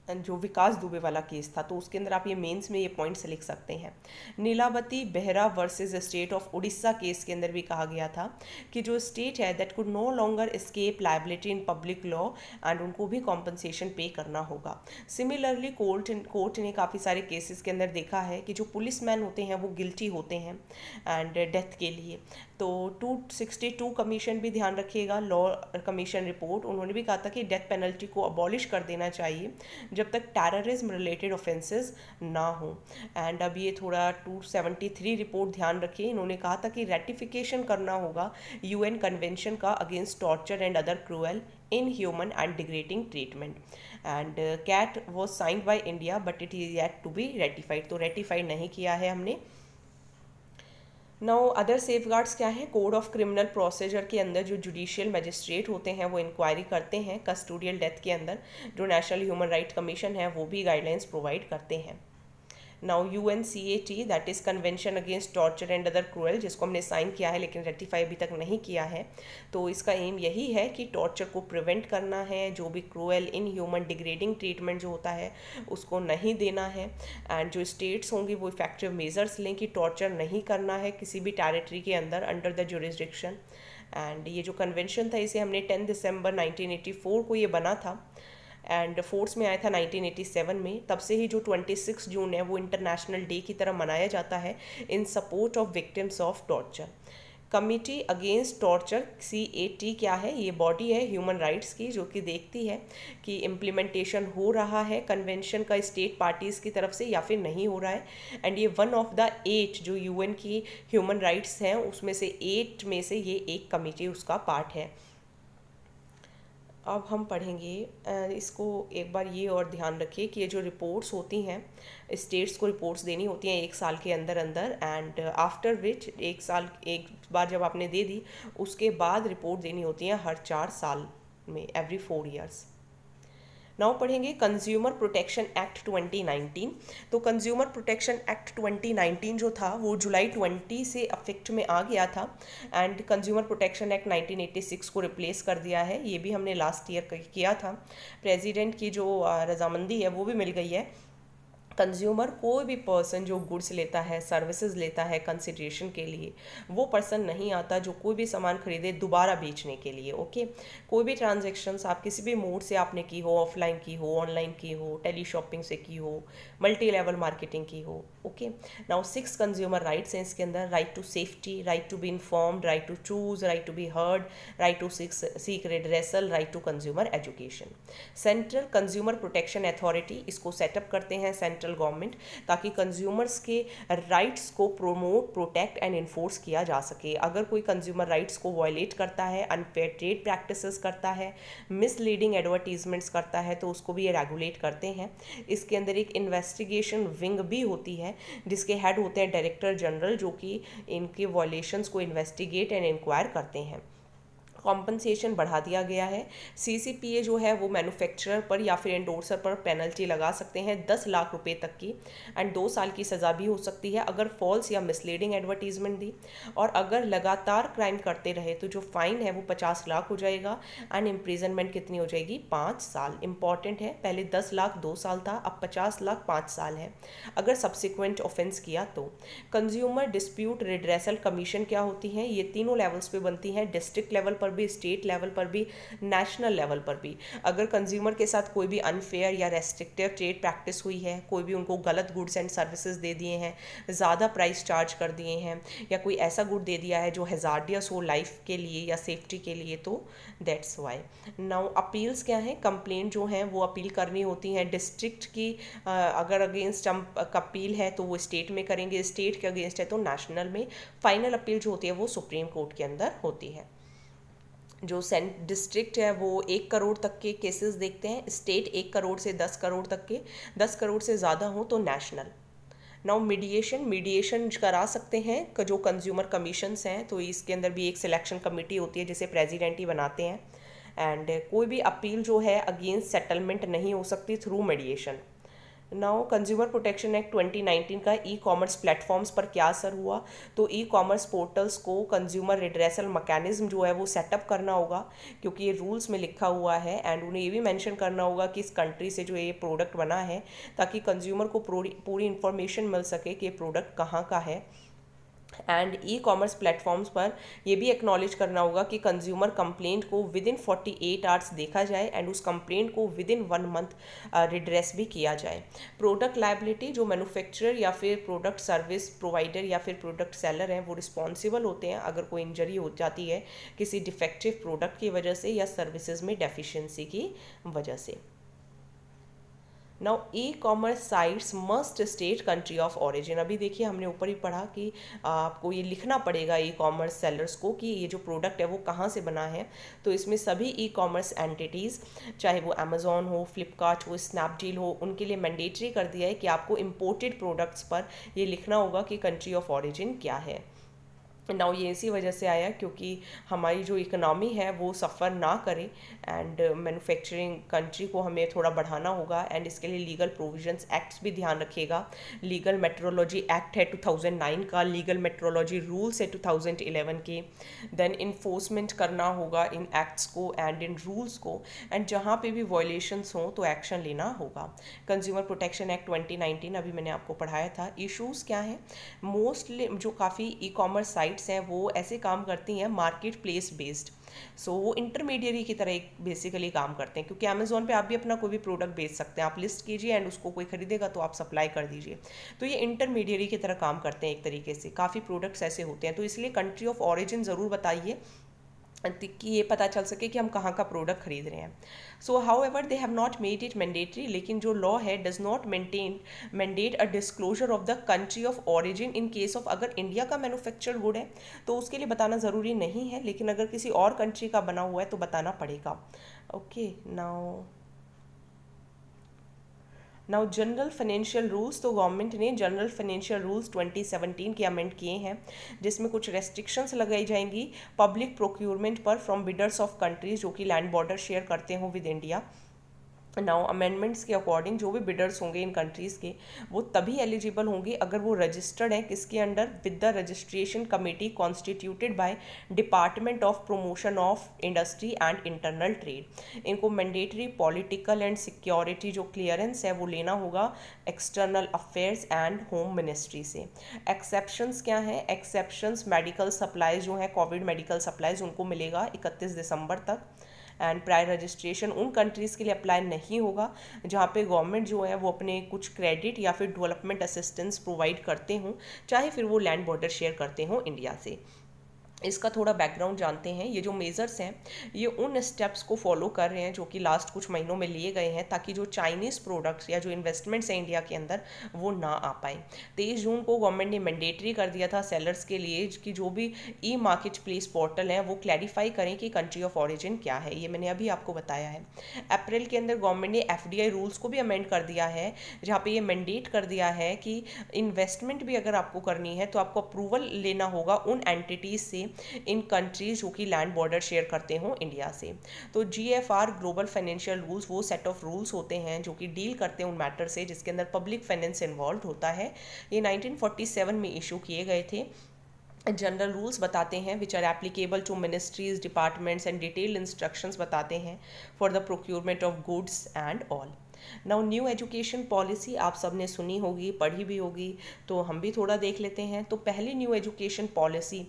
जो विकास दुबे वाला केस था, तो उसके अंदर आप ये मेंस में ये पॉइंट्स लिख सकते हैं। Nilavati Behera versus state of Orissa case के अंदर भी कहा गया था कि जो स्टेट है that could no longer escape liability in public law and उनको भी कॉम्पनसेशन पे करना होगा। सिमिलरली कोर्ट ने काफ़ी सारे केसेस के अंदर देखा है कि जो पुलिसमैन होते हैं वो गिल्टी होते हैं एंड डेथ के लिए। तो 262 कमीशन भी ध्यान रखिएगा, लॉ कमीशन रिपोर्ट, उन्होंने भी कहा था कि डेथ पेनल्टी को अबॉलिश कर देना चाहिए जब तक टेररिज्म रिलेटेड ऑफेंसेस ना हो। एंड अब ये थोड़ा 273 रिपोर्ट ध्यान रखिए, इन्होंने कहा था कि रेटिफिकेशन करना होगा यूएन कन्वेंशन का against torture and other cruel inhuman and degrading treatment and CAT was signed by India but it is yet to be ratified। तो रेटिफाइड नहीं किया है हमने। नाउ अदर सेफगार्ड्स क्या है? कोड ऑफ क्रिमिनल प्रोसीजर के अंदर जो जुडिशियल मजिस्ट्रेट होते हैं वो इंक्वायरी करते हैं कस्टोडियल डेथ के अंदर। जो नेशनल ह्यूमन राइट कमीशन है वो भी गाइडलाइंस प्रोवाइड करते हैं। Now UNCAT that is convention against torture and other cruel, जिसको हमने साइन किया है लेकिन रेटिफाई अभी तक नहीं किया है। तो इसका एम यही है कि टॉर्चर को प्रिवेंट करना है, जो भी क्रूअल इनह्यूमन डिग्रेडिंग ट्रीटमेंट जो होता है उसको नहीं देना है। एंड जो स्टेट्स होंगी वो इफेक्टिव मेजर्स लें कि टॉर्चर नहीं करना है किसी भी टेरिटरी के अंदर अंडर द जुरिसडिक्शन। एंड ये जो कन्वेंशन था इसे हमने 10 दिसंबर 1984 को ये बना था एंड फोर्स में आया था 1987 में। तब से ही जो 26 जून है वो इंटरनेशनल डे की तरह मनाया जाता है इन support of victims of torture. Committee against torture CAT क्या है? ये बॉडी है ह्यूमन राइट्स की जो कि देखती है कि इम्प्लीमेंटेशन हो रहा है कन्वेंशन का स्टेट पार्टीज़ की तरफ से या फिर नहीं हो रहा है। एंड ये 1 ऑफ द 8 जो UN की ह्यूमन राइट्स हैं उसमें से 8 में से ये एक कमिटी उसका पार्ट है। अब हम पढ़ेंगे इसको एक बार ये और ध्यान रखिए कि ये जो रिपोर्ट्स होती हैं स्टेट्स को रिपोर्ट्स देनी होती हैं 1 साल के अंदर अंदर एंड आफ्टर विच एक बार जब आपने दे दी उसके बाद रिपोर्ट देनी होती है हर 4 साल में, एवरी 4 ईयर्स। नाउ पढ़ेंगे कंज्यूमर प्रोटेक्शन एक्ट 2019। तो कंज्यूमर प्रोटेक्शन एक्ट 2019 जो था वो जुलाई 20 से अफेक्ट में आ गया था एंड कंज्यूमर प्रोटेक्शन एक्ट 1986 को रिप्लेस कर दिया है। ये भी हमने लास्ट ईयर किया था। प्रेसिडेंट की जो रजामंदी है वो भी मिल गई है। कंज्यूमर कोई भी पर्सन जो गुड्स लेता है, सर्विसेज लेता है कंसिडरेशन के लिए, वो पर्सन नहीं आता जो कोई भी सामान खरीदे दोबारा बेचने के लिए। ओके, कोई भी ट्रांजैक्शंस आप किसी भी मोड से आपने की हो, ऑफलाइन की हो, ऑनलाइन की हो, टेली शॉपिंग से की हो, मल्टी लेवल मार्केटिंग की हो। ओके, नाउ 6 कंज्यूमर राइट्स हैं इसके अंदर। Right to safety, right to be informed, right to choose, right to be heard, right to seek redressal, right to consumer education. Central consumer protection authority इसको set up करते हैं central government ताकि consumers के rights को promote, protect and enforce किया जा सके। अगर कोई कंज्यूमर राइट्स को वायलेट करता है, अनफेयर ट्रेड प्रैक्टिसेस करता है, मिसलीडिंग एडवर्टीजमेंट्स करता है तो उसको भी ये रेगुलेट करते हैं। इसके अंदर एक इन्वेस्टिगेशन विंग भी होती है जिसके हेड होते हैं डायरेक्टर जनरल जो कि इनके वायलेशंस को इन्वेस्टिगेट एंड इंक्वायर करते हैं। कॉम्पनसेशन बढ़ा दिया गया है। CCPA जो है वो मैन्युफैक्चरर पर या फिर एंडोर्सर पर पेनल्टी लगा सकते हैं 10 लाख रुपए तक की, एंड 2 साल की सज़ा भी हो सकती है अगर फॉल्स या मिसलीडिंग एडवर्टीजमेंट दी। और अगर लगातार क्राइम करते रहे तो जो फाइन है वो 50 लाख हो जाएगा, एंड इम्प्रिजनमेंट कितनी हो जाएगी, 5 साल। इंपॉर्टेंट है, पहले 10 लाख 2 साल था, अब 50 लाख 5 साल है अगर सब्सिक्वेंट ऑफेंस किया तो। कंज्यूमर डिस्प्यूट रिड्रेसल कमीशन क्या होती है, ये तीनों लेवल्स पे बनती हैं, डिस्ट्रिक्ट लेवल पर भी, स्टेट लेवल पर भी, नेशनल लेवल पर भी। अगर कंज्यूमर के साथ कोई भी अनफेयर या रेस्ट्रिक्टिव ट्रेड प्रैक्टिस हुई है, कोई भी उनको गलत गुड्स एंड सर्विसेज दे दिए हैं, ज़्यादा प्राइस चार्ज कर दिए हैं, या कोई ऐसा गुड दे दिया है जो हैजार्डियस हो लाइफ के लिए या सेफ्टी के लिए, तो दैट्स वाई। नाउ अपील्स क्या है, कंप्लेंट जो हैं वो अपील करनी होती हैं डिस्ट्रिक्ट की। अगर अगेंस्ट अपील है तो वो स्टेट में करेंगे, स्टेट के अगेंस्ट है तो नेशनल में। फाइनल अपील जो होती है वो सुप्रीम कोर्ट के अंदर होती है। जो डिस्ट्रिक्ट है वो 1 करोड़ तक के केसेस देखते हैं, स्टेट 1 करोड़ से 10 करोड़ तक के, 10 करोड़ से ज़्यादा हो तो नेशनल। नाउ मीडिएशन करा सकते हैं जो कंज्यूमर कमीशंस हैं, तो इसके अंदर भी एक सिलेक्शन कमेटी होती है जिसे प्रेसिडेंट ही बनाते हैं। एंड कोई भी अपील जो है अगेंस्ट सेटलमेंट नहीं हो सकती through mediation. Now consumer protection act 2019 का ई कॉमर्स प्लेटफॉर्म्स पर क्या असर हुआ, तो ई कॉमर्स पोर्टल्स को कंज्यूमर रिड्रेसल मैकेनिज्म जो है वो सेटअप करना होगा, क्योंकि ये रूल्स में लिखा हुआ है। एंड उन्हें ये भी मेंशन करना होगा कि इस कंट्री से जो ये प्रोडक्ट बना है, ताकि कंज्यूमर को पूरी इन्फॉर्मेशन मिल सके कि ये प्रोडक्ट कहाँ का है। एंड ई कॉमर्स प्लेटफॉर्म्स पर यह भी एक्नॉलेज करना होगा कि कंज्यूमर कंप्लेंट को विद इन 48 आवर्स देखा जाए एंड उस कंप्लेंट को विद इन 1 मंथ रिड्रेस भी किया जाए। प्रोडक्ट लायबिलिटी, जो मैन्युफैक्चरर या फिर प्रोडक्ट सर्विस प्रोवाइडर या फिर प्रोडक्ट सेलर हैं वो रिस्पॉन्सिबल होते हैं अगर कोई इंजरी हो जाती है किसी डिफेक्टिव प्रोडक्ट की वजह से या सर्विसेज में डेफिशिएंसी की वजह से। Now e commerce sites must state country of origin. अभी देखिए हमने ऊपर ही पढ़ा कि आपको ये लिखना पड़ेगा ई कॉमर्स सेलर्स को कि ये जो प्रोडक्ट है वो कहाँ से बना है। तो इसमें सभी ई कॉमर्स एंटिटीज़, चाहे वो अमेजोन हो, फ्लिपकार्ट हो, स्नैपडील हो, उनके लिए मैंडेटरी कर दिया है कि आपको इम्पोर्टेड प्रोडक्ट्स पर ये लिखना होगा कि कंट्री ऑफ ऑरिजिन क्या है। नाउ ये इसी वजह से आया क्योंकि हमारी जो इकोनॉमी है वो सफ़र ना करे, एंड मैन्युफैक्चरिंग कंट्री को हमें थोड़ा बढ़ाना होगा, एंड इसके लिए लीगल प्रोविजंस एक्ट्स भी ध्यान रखिएगा। लीगल मेट्रोलॉजी एक्ट है 2009 का, लीगल मेट्रोलॉजी रूल्स है 2011 के। देन इन्फोर्समेंट करना होगा इन एक्ट्स को एंड इन रूल्स को, एंड जहाँ पे भी वायलेशंस हों तो एक्शन लेना होगा। कंज्यूमर प्रोटेक्शन एक्ट 2019 अभी मैंने आपको पढ़ाया था। इशूज़ क्या हैं, मोस्टली जो काफ़ी ई कॉमर्स साइट्स हैं वो ऐसे काम करती हैं मार्केट प्लेस बेस्ड, सो वो इंटरमीडियरी की तरह बेसिकली काम करते हैं, क्योंकि अमेजोन पे आप भी अपना कोई भी प्रोडक्ट बेच सकते हैं, आप लिस्ट कीजिए एंड उसको कोई खरीदेगा तो आप सप्लाई कर दीजिए। तो ये इंटरमीडियरी की तरह काम करते हैं एक तरीके से, काफ़ी प्रोडक्ट्स ऐसे होते हैं। तो इसलिए कंट्री ऑफ ऑरिजिन ज़रूर बताइए कि ये पता चल सके कि हम कहाँ का प्रोडक्ट खरीद रहे हैं। So how ever they have not made it mandatory, लेकिन जो लॉ है does not mandate a disclosure of the country of origin in case of, अगर इंडिया का मैन्युफैक्चर्ड गुड है तो उसके लिए बताना ज़रूरी नहीं है, लेकिन अगर किसी और कंट्री का बना हुआ है तो बताना पड़ेगा। Okay, now general financial rules, तो गवर्नमेंट ने जनरल फाइनेंशियल रूल्स 2017 के अमेंड किए हैं, जिसमें कुछ रेस्ट्रिक्शंस लगाई जाएंगी पब्लिक प्रोक्यूरमेंट पर फ्रॉम बिडर्स ऑफ कंट्रीज जो कि लैंड बॉर्डर शेयर करते हों विद इंडिया। नाउ अमेंडमेंट्स के अकॉर्डिंग जो भी बिडर्स होंगे इन कंट्रीज़ के वो तभी एलिजिबल होंगे अगर वो रजिस्टर्ड हैं किसके under, with the registration committee constituted by department of promotion of industry and internal trade. इनको मैंडेटरी पॉलिटिकल एंड सिक्योरिटी जो क्लियरेंस है वो लेना होगा external affairs and home ministry से। एक्सेप्शंस क्या हैं, एक्सेप्शंस मेडिकल सप्लाईज जो हैं, कोविड मेडिकल सप्लाईज उनको मिलेगा 31 दिसंबर तक, एंड प्रायर रजिस्ट्रेशन उन कंट्रीज़ के लिए अप्लाई नहीं होगा जहाँ पे गवर्नमेंट जो है वो अपने कुछ क्रेडिट या फिर डेवलपमेंट असिस्टेंस प्रोवाइड करते हों, चाहे फिर वो लैंड बॉर्डर शेयर करते हों इंडिया से। इसका थोड़ा बैकग्राउंड जानते हैं। ये जो मेजर्स हैं ये उन स्टेप्स को फॉलो कर रहे हैं जो कि लास्ट कुछ महीनों में लिए गए हैं, ताकि जो चाइनीज़ प्रोडक्ट्स या जो इन्वेस्टमेंट्स हैं इंडिया के अंदर वो ना आ पाए। 23 जून को गवर्नमेंट ने मैंडेटरी कर दिया था सेलर्स के लिए कि जो भी ई मार्केट प्लेस पोर्टल हैं वो क्लैरिफाई करें कि कंट्री ऑफ ऑरिजिन क्या है, ये मैंने अभी आपको बताया है। अप्रैल के अंदर गवर्नमेंट ने FDI रूल्स को भी अमेंड कर दिया है, जहाँ पर ये मैंडेट कर दिया है कि इन्वेस्टमेंट भी अगर आपको करनी है तो आपको अप्रूवल लेना होगा उन एंटिटीज़ से इन कंट्रीज जो कि लैंड बॉर्डर शेयर करते हों इंडिया से। तो GFR ग्लोबल फाइनेंशियल रूल्स वो सेट ऑफ रूल्स होते हैं जो कि डील करते हैं उन मैटर से जिसके अंदर पब्लिक फाइनेंस इन्वॉल्व होता है। ये 1947 में इशू किए गए थे। जनरल रूल्स बताते हैं which are applicable to ministries, departments and detailed instructions बताते हैं for the procurement of goods and all. Now new education policy आप सब ने सुनी होगी, पढ़ी भी होगी, तो हम भी थोड़ा देख लेते हैं। तो पहली new education policy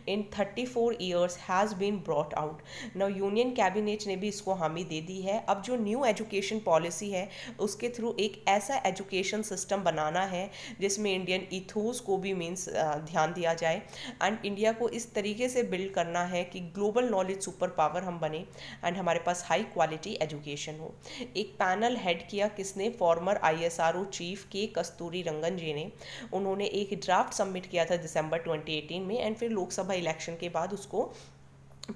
in 34 years has been brought out. Now union cabinet ने भी इसको हामी दे दी है। अब जो न्यू एजुकेशन पॉलिसी है उसके थ्रू एक ऐसा एजुकेशन सिस्टम बनाना है जिसमें इंडियन इथोस को भी मीन्स ध्यान दिया जाए एंड इंडिया को इस तरीके से बिल्ड करना है कि ग्लोबल नॉलेज सुपर पावर हम बने एंड हमारे पास हाई क्वालिटी एजुकेशन हो। एक पैनल हेड किया किसने? फॉर्मर ISRO चीफ के कस्तूरी रंगन जी ने। उन्होंने एक ड्राफ्ट सबमिट किया था दिसंबर 2018 में एंड फिर लोकसभा इलेक्शन के बाद उसको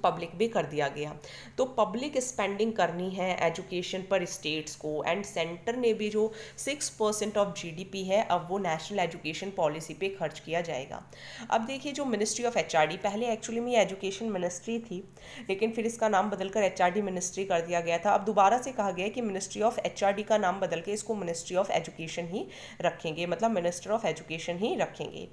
पब्लिक भी कर दिया गया। तो पब्लिक स्पेंडिंग करनी है एजुकेशन पर स्टेट्स को एंड सेंटर ने भी जो 6% ऑफ GDP है अब वो नेशनल एजुकेशन पॉलिसी पे खर्च किया जाएगा। अब देखिए जो मिनिस्ट्री ऑफ HRD, पहले एक्चुअली में ये एजुकेशन मिनिस्ट्री थी लेकिन फिर इसका नाम बदलकर HRD मिनिस्ट्री कर दिया गया था। अब दोबारा से कहा गया है कि मिनिस्ट्री ऑफ HRD का नाम बदल के इसको मिनिस्ट्री ऑफ एजुकेशन ही रखेंगे, मतलब मिनिस्टर ऑफ एजुकेशन ही रखेंगे।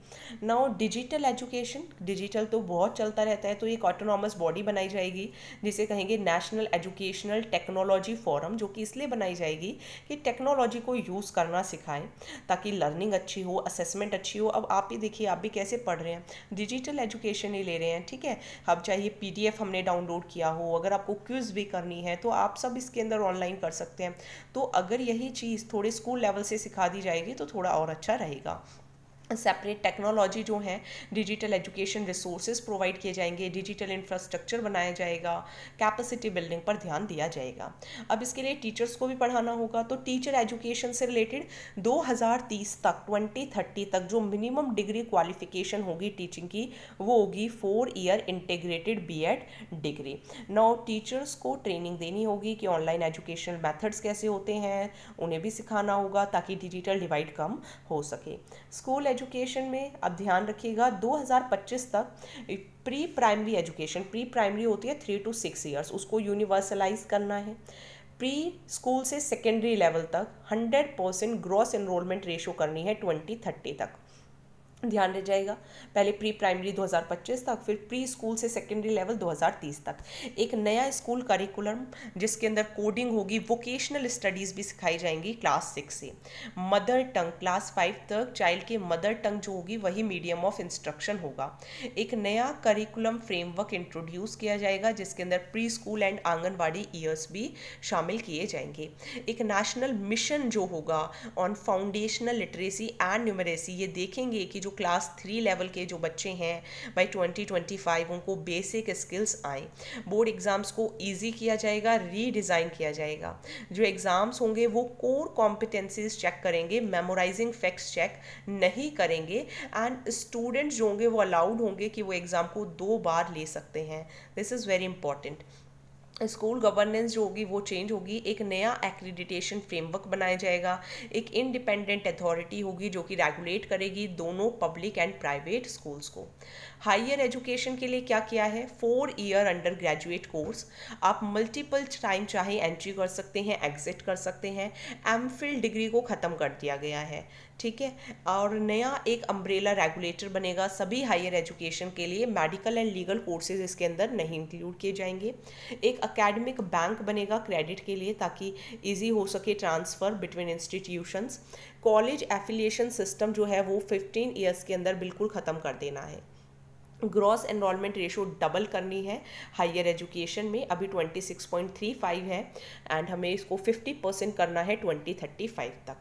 नाउ डिजिटल एजुकेशन, डिजिटल तो बहुत चलता रहता है, तो एक ऑटोनॉमस बॉडी बनाई जाएगी जिसे कहेंगे नेशनल एजुकेशनल टेक्नोलॉजी फोरम, जो कि इसलिए बनाई जाएगी कि टेक्नोलॉजी को यूज़ करना सिखाएं ताकि लर्निंग अच्छी हो, असेसमेंट अच्छी हो। अब आप ही देखिए, आप भी कैसे पढ़ रहे हैं, डिजिटल एजुकेशन ही ले रहे हैं, ठीक है। अब चाहे PDF हमने डाउनलोड किया हो, अगर आपको क्विज भी करनी है तो आप सब इसके अंदर ऑनलाइन कर सकते हैं। तो अगर यही चीज़ थोड़े स्कूल लेवल से सिखा दी जाएगी तो थोड़ा और अच्छा रहेगा। सेपरेट टेक्नोलॉजी जो है, डिजिटल एजुकेशन रिसोर्सेज प्रोवाइड किए जाएंगे, डिजिटल इंफ्रास्ट्रक्चर बनाया जाएगा, कैपेसिटी बिल्डिंग पर ध्यान दिया जाएगा। अब इसके लिए टीचर्स को भी पढ़ाना होगा, तो टीचर एजुकेशन से रिलेटेड 2030 तक 2030 तक जो मिनिमम डिग्री क्वालिफिकेशन होगी टीचिंग की वो होगी 4 year integrated B.Ed degree. Now teachers को ट्रेनिंग देनी होगी कि ऑनलाइन एजुकेशनल मेथड्स कैसे होते हैं, उन्हें भी सिखाना होगा ताकि डिजिटल डिवाइड कम हो सके। स्कूल एजुकेशन में अब ध्यान रखिएगा 2025 तक pre primary education, pre primary होती है 3 to 6 ईयर्स, उसको यूनिवर्सलाइज करना है। प्री स्कूल से सेकेंडरी लेवल तक 100% ग्रॉस एनरोलमेंट रेशो करनी है 2030 तक। ध्यान रह जाएगा, पहले प्री प्राइमरी 2025 तक, फिर प्री स्कूल से सेकेंडरी लेवल 2030 तक। एक नया स्कूल करिकुलम जिसके अंदर कोडिंग होगी, वोकेशनल स्टडीज़ भी सिखाई जाएंगी क्लास 6 से। मदर टंग क्लास 5 तक चाइल्ड की मदर टंग जो होगी वही मीडियम ऑफ इंस्ट्रक्शन होगा। एक नया करिकुलम फ्रेमवर्क इंट्रोड्यूस किया जाएगा जिसके अंदर pre school and anganwadi years भी शामिल किए जाएंगे। एक नेशनल मिशन जो होगा on foundational literacy and numeracy, ये देखेंगे कि जो क्लास 3 लेवल के जो बच्चे हैं बाय 2025 उनको बेसिक स्किल्स आए। बोर्ड एग्जाम्स को इजी किया जाएगा, रीडिज़ाइन किया जाएगा। जो एग्ज़ाम्स होंगे वो कोर कॉम्पिटेंसीज चेक करेंगे, मेमोराइजिंग फैक्ट्स चेक नहीं करेंगे एंड स्टूडेंट्स जो होंगे वो अलाउड होंगे कि वो एग्ज़ाम को 2 बार ले सकते हैं। This is very important. School governance जो होगी वो चेंज होगी, एक नया एक्रीडिटेशन फ्रेमवर्क बनाया जाएगा, एक इंडिपेंडेंट अथॉरिटी होगी जो कि रेगुलेट करेगी दोनों पब्लिक एंड प्राइवेट स्कूल्स को। हायर एजुकेशन के लिए क्या किया है, 4 ईयर अंडर ग्रेजुएट कोर्स, आप मल्टीपल टाइम चाहे एंट्री कर सकते हैं, एग्जिट कर सकते हैं। एमफिल डिग्री को ख़त्म कर दिया गया है, ठीक है। और नया एक अम्ब्रेला रेगुलेटर बनेगा सभी हायर एजुकेशन के लिए, मेडिकल एंड लीगल कोर्सेज इसके अंदर नहीं इंक्लूड किए जाएंगे। एक एकेडमिक बैंक बनेगा क्रेडिट के लिए ताकि इजी हो सके transfer between institutions. College affiliation system जो है वो 15 ईयर्स के अंदर बिल्कुल ख़त्म कर देना है। ग्रॉस एनरोलमेंट रेशो डबल करनी है हायर एजुकेशन में, अभी 26.35 है एंड हमें इसको 50% करना है 2035 तक।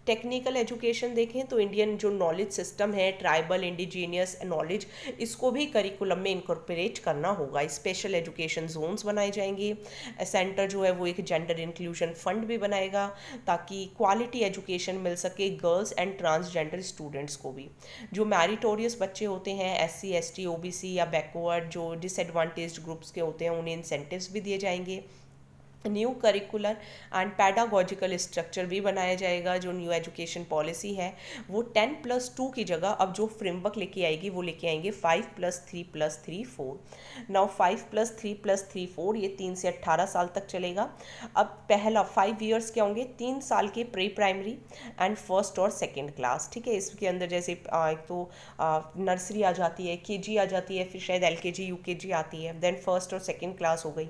टेक्निकल एजुकेशन देखें तो इंडियन जो नॉलेज सिस्टम है, ट्राइबल इंडिजीनियस नॉलेज, इसको भी करिकुलम में इनकॉर्पोरेट करना होगा। स्पेशल एजुकेशन जोन्स बनाए जाएंगे। सेंटर जो है वो एक जेंडर इंक्लूजन फंड भी बनाएगा ताकि क्वालिटी एजुकेशन मिल सके गर्ल्स एंड ट्रांसजेंडर स्टूडेंट्स को भी। जो मैरिटोरियस बच्चे होते हैं, SC ST OBC या बैकवर्ड जो डिसएडवांटेज्ड ग्रुप्स के होते हैं, उन्हें इंसेंटिव्स भी दिए जाएंगे। New curricular and pedagogical structure भी बनाया जाएगा। जो न्यू एजुकेशन पॉलिसी है वो 10+2 की जगह अब जो फ्रेमवर्क लेके आएगी वो लेके आएंगे 5+3+3 4। नाउ 5+3+3 4 ये 3 से 18 साल तक चलेगा। अब पहला 5 ईयर्स क्या होंगे, 3 साल के प्री प्राइमरी एंड फर्स्ट और सेकेंड क्लास, ठीक है। इसके अंदर जैसे एक तो नर्सरी आ जाती है, केजी आ जाती है, फिर शायद एलकेजी यूकेजी आती है, देन फर्स्ट और सेकेंड क्लास हो गई।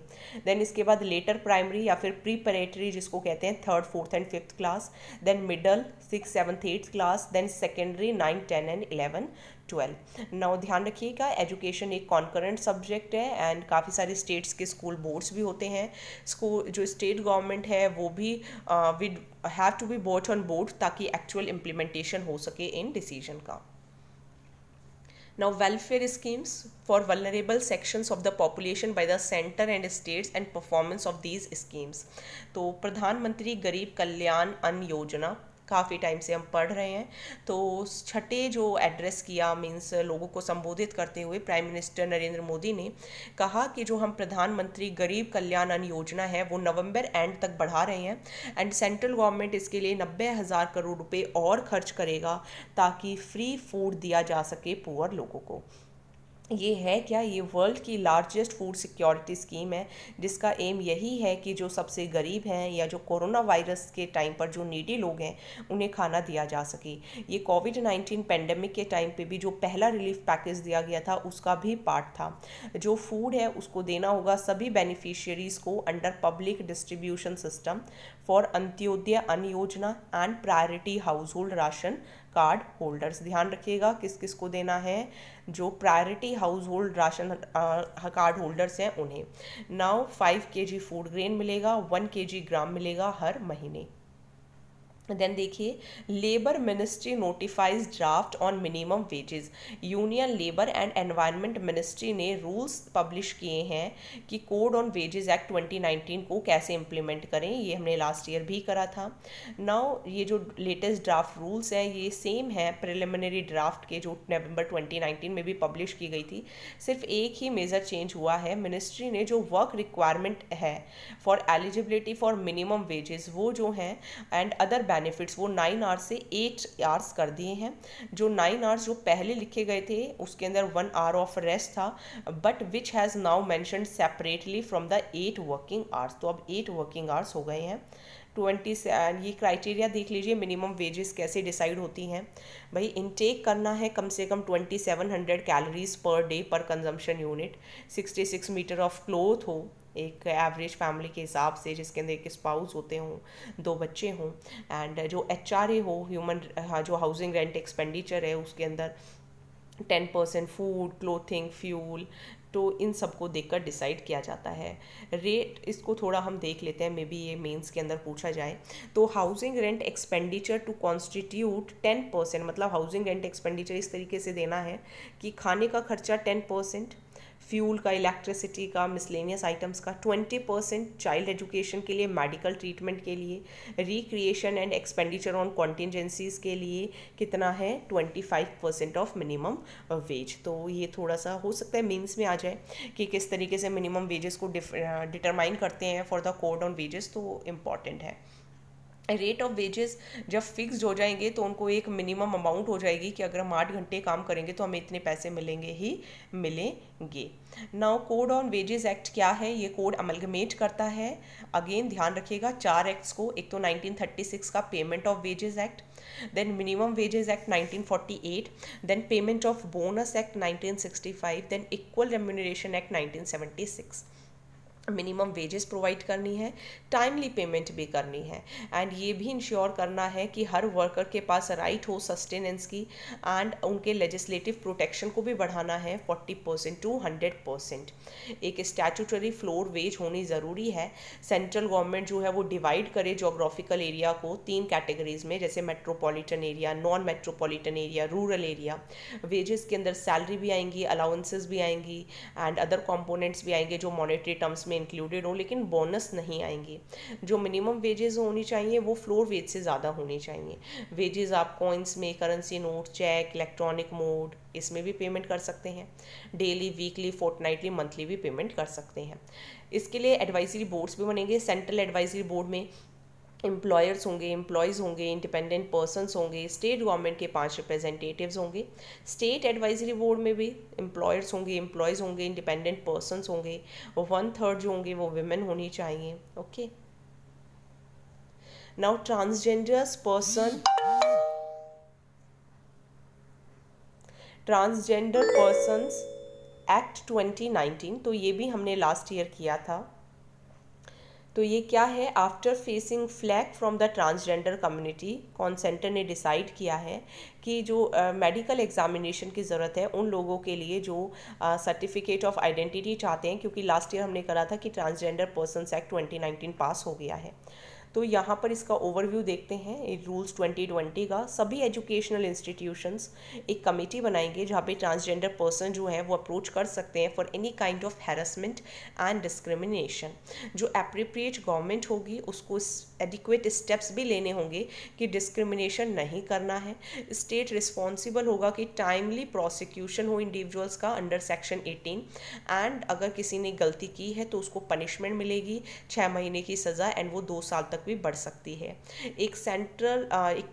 देन इसके बाद लेटर प्राइमरी या फिर प्रीपरेटरी जिसको कहते हैं 3rd 4th and 5th class, then middle 6th 7th 8th class, then secondary 9 10 and 11 12। Now ध्यान रखिएगा एजुकेशन एक कॉन्करेंट सब्जेक्ट है एंड काफ़ी सारे स्टेट्स के स्कूल बोर्ड्स भी होते हैं। स्कूल जो स्टेट गवर्नमेंट है वो भी with have to be both on board ताकि एक्चुअल इम्प्लीमेंटेशन हो सके इन डिसीजन का। Now welfare schemes for vulnerable sections of the population by the center and states and performance of these schemes। तो प्रधानमंत्री गरीब कल्याण अन्न योजना काफ़ी टाइम से हम पढ़ रहे हैं। तो छठे जो एड्रेस किया मीन्स लोगों को संबोधित करते हुए प्राइम मिनिस्टर नरेंद्र मोदी ने कहा कि जो हम प्रधानमंत्री गरीब कल्याण अन्न योजना है वो नवंबर एंड तक बढ़ा रहे हैं एंड सेंट्रल गवर्नमेंट इसके लिए 90,000 करोड़ रुपए और खर्च करेगा ताकि फ्री फूड दिया जा सके पुअर लोगों को। ये है क्या, ये वर्ल्ड की लार्जेस्ट फूड सिक्योरिटी स्कीम है जिसका एम यही है कि जो सबसे गरीब हैं या जो कोरोना वायरस के टाइम पर जो नीडी लोग हैं उन्हें खाना दिया जा सके। ये कोविड-19 पेंडेमिक के टाइम पे भी जो पहला रिलीफ पैकेज दिया गया था उसका भी पार्ट था। जो फूड है उसको देना होगा सभी बेनिफिशियरीज को under public distribution system for Antyodaya अन्न योजना and priority house hold ration card holders. ध्यान रखिएगा किस किस को देना है, जो priority house hold ration card holders हैं उन्हें। नाउ 5 kg फूड ग्रेन मिलेगा, 1 kg ग्राम मिलेगा हर महीने। देन देखिए labour ministry notifies draft on minimum wages. Union labour and environment ministry ने रूल्स पब्लिश किए हैं कि कोड ऑन वेजेस एक्ट 2019 को कैसे इम्प्लीमेंट करें। ये हमने लास्ट ईयर भी करा था। नाउ ये जो लेटेस्ट ड्राफ्ट रूल्स हैं ये सेम है प्रिलिमिनरी ड्राफ्ट के जो नवंबर 2019 में भी पब्लिश की गई थी। सिर्फ एक ही मेजर चेंज हुआ है, मिनिस्ट्री ने जो वर्क रिक्वायरमेंट है for eligibility for minimum wages वो जो हैं एंड अदर बेनिफिट्स वो 9 आवर्स से 8 आवर्स कर दिए हैं। जो 9 आवर्स जो पहले लिखे गए थे उसके अंदर 1 आवर ऑफ रेस्ट था but which has now mentioned separately from the 8 working hours. तो अब 8 वर्किंग आवर्स हो गए हैं। 20 ये क्राइटेरिया देख लीजिए मिनिमम वेजेस कैसे डिसाइड होती हैं। भाई इनटेक करना है कम से कम 2700 calories per day per consumption unit, 66 metre of cloth हो एक एवरेज फैमिली के हिसाब से जिसके अंदर एक स्पाउस होते हों, 2 बच्चे हों एंड जो HRA हो ह्यूमन जो हाउसिंग रेंट एक्सपेंडिचर है उसके अंदर 10% फूड क्लोथिंग फ्यूल, तो इन सबको देखकर डिसाइड किया जाता है। रेट इसको थोड़ा हम देख लेते हैं, मे बी ये मेंस के अंदर पूछा जाए। तो housing rent expenditure to constitute 10%, मतलब हाउसिंग रेंट एक्सपेंडिचर इस तरीके से देना है कि खाने का खर्चा 10%, फ्यूल का, इलेक्ट्रिसिटी का, मिसलेनियस आइटम्स का 20%, चाइल्ड एजुकेशन के लिए, मेडिकल ट्रीटमेंट के लिए, recreation and expenditure on contingencies के लिए कितना है 25% ऑफ मिनिमम वेज। तो ये थोड़ा सा हो सकता है मीन्स में आ जाए कि किस तरीके से मिनिमम वेजेस को डिटरमाइन करते हैं for the code on wages, तो इम्पॉर्टेंट है। रेट ऑफ वेजेस जब फिक्स्ड हो जाएंगे तो उनको एक मिनिमम अमाउंट हो जाएगी कि अगर हम 8 घंटे काम करेंगे तो हमें इतने पैसे मिलेंगे ही मिलेंगे। Now code on wages act क्या है, ये कोड अमलगमेट करता है। अगेन ध्यान रखिएगा 4 एक्ट्स को, एक तो 1936 का payment of wages act, then minimum wages act 1948, then payment of bonus act 1965, then equal remuneration act 1976। Minimum wages provide करनी है, टाइमली पेमेंट भी करनी है एंड ये भी इंश्योर करना है कि हर वर्कर के पास राइट हो सस्टेनेंस की एंड उनके लेजिस्लेटिव प्रोटेक्शन को भी बढ़ाना है 40% टू 100%। एक स्टैट्यूटरी फ्लोर वेज होनी ज़रूरी है। सेंट्रल गवर्नमेंट जो है वो डिवाइड करे जोग्राफिकल एरिया को 3 कैटेगरीज में, जैसे metropolitan area, non metropolitan area, rural area. Wages के अंदर सैलरी भी आएंगी, अलाउंसेस भी आएंगी एंड अदर कंपोनेंट्स भी आएंगे जो मॉनेटरी टर्म्स में इंक्लूडेड हो, लेकिन बोनस नहीं आएंगे। जो मिनिमम वेजेस होनी चाहिए वो फ्लोर वेज से ज़्यादा होनी चाहिए। वेजेस आप कॉइन्स में, currency note, cheque, electronic mode इसमें भी पेमेंट कर सकते हैं। डेली, वीकली, फोर्टनाइटली, मंथली भी पेमेंट कर सकते हैं। इसके लिए एडवाइजरी बोर्ड्स भी बनेंगे। सेंट्रल एडवाइजरी बोर्ड में एम्प्लॉयर्स होंगे, एम्प्लॉयज़ होंगे, इंडिपेंडेंट पर्सनस होंगे, स्टेट गवर्नमेंट के 5 रिप्रेजेंटेटिव्स होंगे। स्टेट एडवाइजरी बोर्ड में भी एम्प्लॉयर्स होंगे, एम्प्लॉयज़ होंगे, इंडिपेंडेंट पर्सनस होंगे, 1/3 जो होंगे वो विमेन होनी चाहिए। Okay, now transgenders persons act 2019, तो ये भी हमने लास्ट ईयर किया था। तो ये क्या है, after facing flag from the transgender community, कौन सेंटर ने डिसाइड किया है कि जो मेडिकल एग्जामिनेशन की ज़रूरत है उन लोगों के लिए जो सर्टिफिकेट ऑफ आइडेंटिटी चाहते हैं, क्योंकि लास्ट ईयर हमने करा था कि ट्रांसजेंडर पर्सन्स एक्ट 2019 पास हो गया है। तो यहाँ पर इसका ओवरव्यू देखते हैं रूल्स 2020 का। सभी एजुकेशनल इंस्टीट्यूशंस एक कमेटी बनाएंगे जहाँ पे ट्रांसजेंडर पर्सन जो है वो अप्रोच कर सकते हैं for any kind of harassment and discrimination. जो एप्रोप्रिएट गवर्नमेंट होगी उसको एडिक्वेट स्टेप्स भी लेने होंगे कि डिस्क्रिमिनेशन नहीं करना है। स्टेट रिस्पॉन्सिबल होगा कि टाइमली प्रोसिक्यूशन हो इंडिविजुअल्स का अंडर सेक्शन 18, एंड अगर किसी ने गलती की है तो उसको पनिशमेंट मिलेगी 6 महीने की सज़ा, एंड वो 2 साल तक भी बढ़ सकती है। एक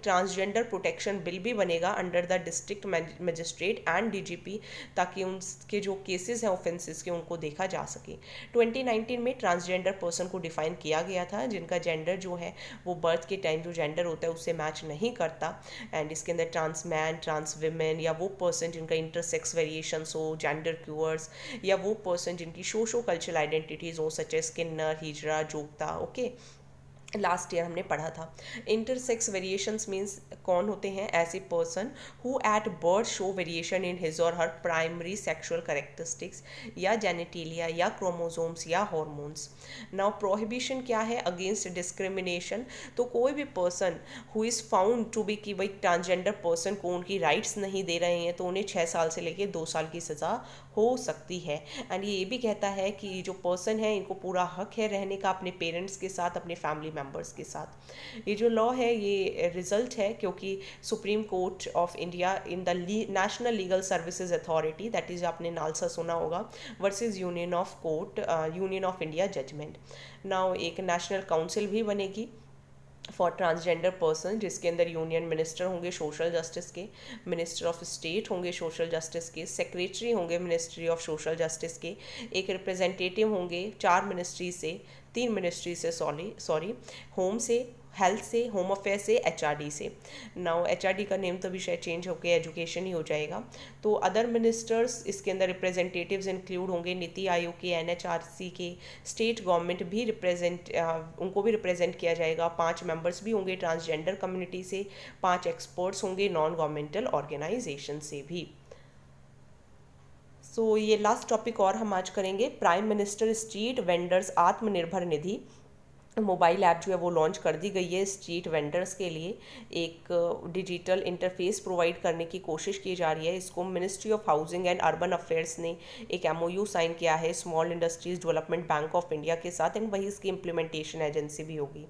ट्रांसजेंडर प्रोटेक्शन बिल भी बनेगा under the district magistrate and DGP, ताकि उनके जो केसेस हैं ऑफेंसेस के उनको देखा जा सके। 2019 में ट्रांसजेंडर पर्सन को डिफाइन किया गया था जिनका जेंडर जो है वो बर्थ के टाइम जो जेंडर होता है उससे मैच नहीं करता, एंड इसके अंदर ट्रांस मैन, ट्रांस विमेन, या वो पर्सन जिनका इंटरसेक्स वेरिएशंस हो, जेंडर क्यूअर्स, या वो पर्सन जिनकी सोशो कल्चरल आइडेंटिटीज़ हो such as kinnar, hijra, jogta. Okay, last year हमने पढ़ा था। इंटरसेक्स वेरिएशंस मीन्स कौन होते हैं, ऐसे person who at birth show variation in his और हर प्राइमरी सेक्सुअल कैरेक्टरिस्टिक्स या जेनेटिलिया या क्रोमोसोम्स या हॉर्मोन्स। नाउ प्रोहिबिशन क्या है, अगेंस्ट डिस्क्रिमिनेशन। तो कोई भी person who is found to be कि भाई ट्रांसजेंडर पर्सन को उनकी राइट्स नहीं दे रहे हैं तो उन्हें 6 साल से लेकर 2 साल की सज़ा हो सकती है। एंड ये भी कहता है कि जो पर्सन है इनको पूरा हक है रहने का अपने पेरेंट्स के साथ, अपने फैमिली मेंबर्स के साथ। ये जो लॉ है ये रिजल्ट है क्योंकि supreme court of India in the national legal services authority, that is आपने नालसा सुना होगा, versus union of India judgment. Now एक नेशनल काउंसिल भी बनेगी फॉर ट्रांसजेंडर पर्सन जिसके अंदर यूनियन मिनिस्टर होंगे सोशल जस्टिस के, मिनिस्टर ऑफ स्टेट होंगे सोशल जस्टिस के, सेक्रेटरी होंगे मिनिस्ट्री ऑफ सोशल जस्टिस के, एक रिप्रेजेंटेटिव होंगे 3 मिनिस्ट्री से होम से, हेल्थ से, होम अफेयर से, एचआरडी से। नाउ एचआरडी का नेम तो भी शायद चेंज होकर एजुकेशन ही हो जाएगा। तो अदर मिनिस्टर्स इसके अंदर रिप्रेजेंटेटिव्स इंक्लूड होंगे नीति आयोग के, एनएचआरसी के, स्टेट गवर्नमेंट भी उनको भी रिप्रेजेंट किया जाएगा। 5 मेंबर्स भी होंगे ट्रांसजेंडर कम्युनिटी से, 5 एक्सपर्ट्स होंगे नॉन गवर्नमेंटल ऑर्गेनाइजेशन से भी। सो ये लास्ट टॉपिक और हम आज करेंगे, prime minister street vendors Atmanirbhar Nidhi. Mobile app जो है वो लॉन्च कर दी गई है स्ट्रीट वेंडर्स के लिए। एक डिजिटल इंटरफेस प्रोवाइड करने की कोशिश की जा रही है। इसको ministry of housing and urban affairs ने एक MOU साइन किया है small industries development bank of India के साथ, एंड वही इसकी इम्प्लीमेंटेशन एजेंसी भी होगी।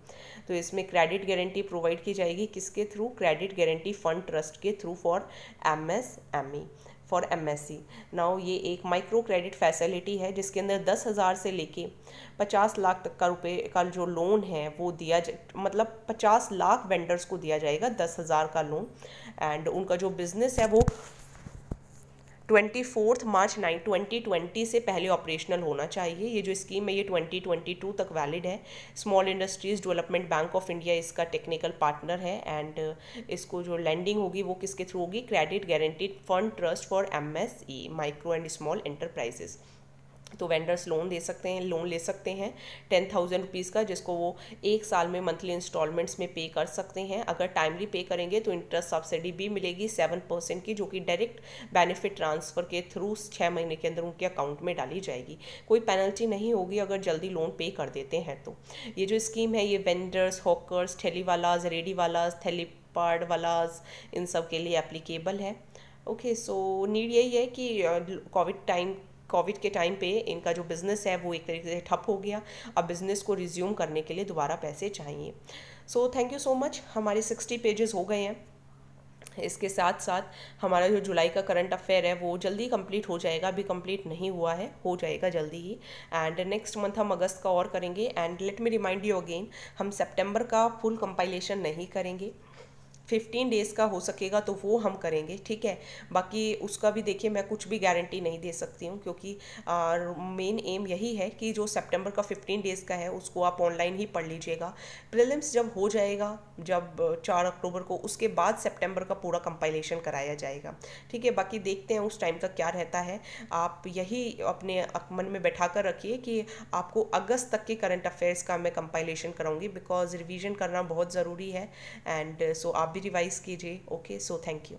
तो इसमें क्रेडिट गारंटी प्रोवाइड की जाएगी, किसके through, credit guarantee fund trust के through for MSME, for MSC। Now ये एक माइक्रो क्रेडिट फैसिलिटी है जिसके अंदर 10,000 से लेके 50 लाख तक का रुपए का जो लोन है वो मतलब 50 लाख वेंडर्स को दिया जाएगा 10,000 का लोन, एंड उनका जो बिजनेस है वो 24 मार्च 2020 से पहले ऑपरेशनल होना चाहिए। ये जो स्कीम है ये 2022 तक वैलिड है। Small industries development bank of India इसका टेक्निकल पार्टनर है, एंड इसको जो लैंडिंग होगी वो किसके थ्रू होगी, credit guaranteed fund trust for MSE, micro and small enterprises. तो वेंडर्स लोन ले सकते हैं 10,000 रुपीज़ का, जिसको वो 1 साल में मंथली इंस्टॉलमेंट्स में पे कर सकते हैं। अगर टाइमली पे करेंगे तो इंटरेस्ट सब्सिडी भी मिलेगी 7% की, जो कि डायरेक्ट बेनिफिट ट्रांसफ़र के थ्रू 6 महीने के अंदर उनके अकाउंट में डाली जाएगी। कोई पेनल्टी नहीं होगी अगर जल्दी लोन पे कर देते हैं तो। ये जो स्कीम है ये वेंडर्स, हॉकर्स, ठेली वालाज, रेडी वालाज, थैलीपार्ड वालाज, इन सब के लिए एप्लीकेबल है। ओके, सो नीड यही है कि कोविड के टाइम पे इनका जो बिज़नेस है वो एक तरीके से ठप हो गया। अब बिज़नेस को रिज्यूम करने के लिए दोबारा पैसे चाहिए। So thank you so much. हमारे 60 पेजेस हो गए हैं। इसके साथ साथ हमारा जो जुलाई का करंट अफेयर है वो जल्दी कंप्लीट हो जाएगा, अभी कंप्लीट नहीं हुआ है, हो जाएगा जल्दी ही। एंड नेक्स्ट मंथ हम अगस्त का और करेंगे। And let me remind you again, हम सितंबर का फुल कंपाइलेशन नहीं करेंगे, 15 डेज़ का हो सकेगा तो वो हम करेंगे, ठीक है। बाकी उसका भी देखिए मैं कुछ भी गारंटी नहीं दे सकती हूँ, क्योंकि मेन एम यही है कि जो सितंबर का 15 डेज़ का है उसको आप ऑनलाइन ही पढ़ लीजिएगा। प्रीलिम्स जब हो जाएगा, जब 4 अक्टूबर को, उसके बाद सितंबर का पूरा कंपाइलेशन कराया जाएगा, ठीक है। बाकी देखते हैं उस टाइम तक क्या रहता है। आप यही अपने मन में बैठा कर रखिए कि आपको अगस्त तक के करंट अफेयर्स का मैं कंपाइलेशन कराऊंगी, बिकॉज रिवीजन करना बहुत ज़रूरी है। एंड सो आप भी रिवाइज कीजिए। Okay, so thank you.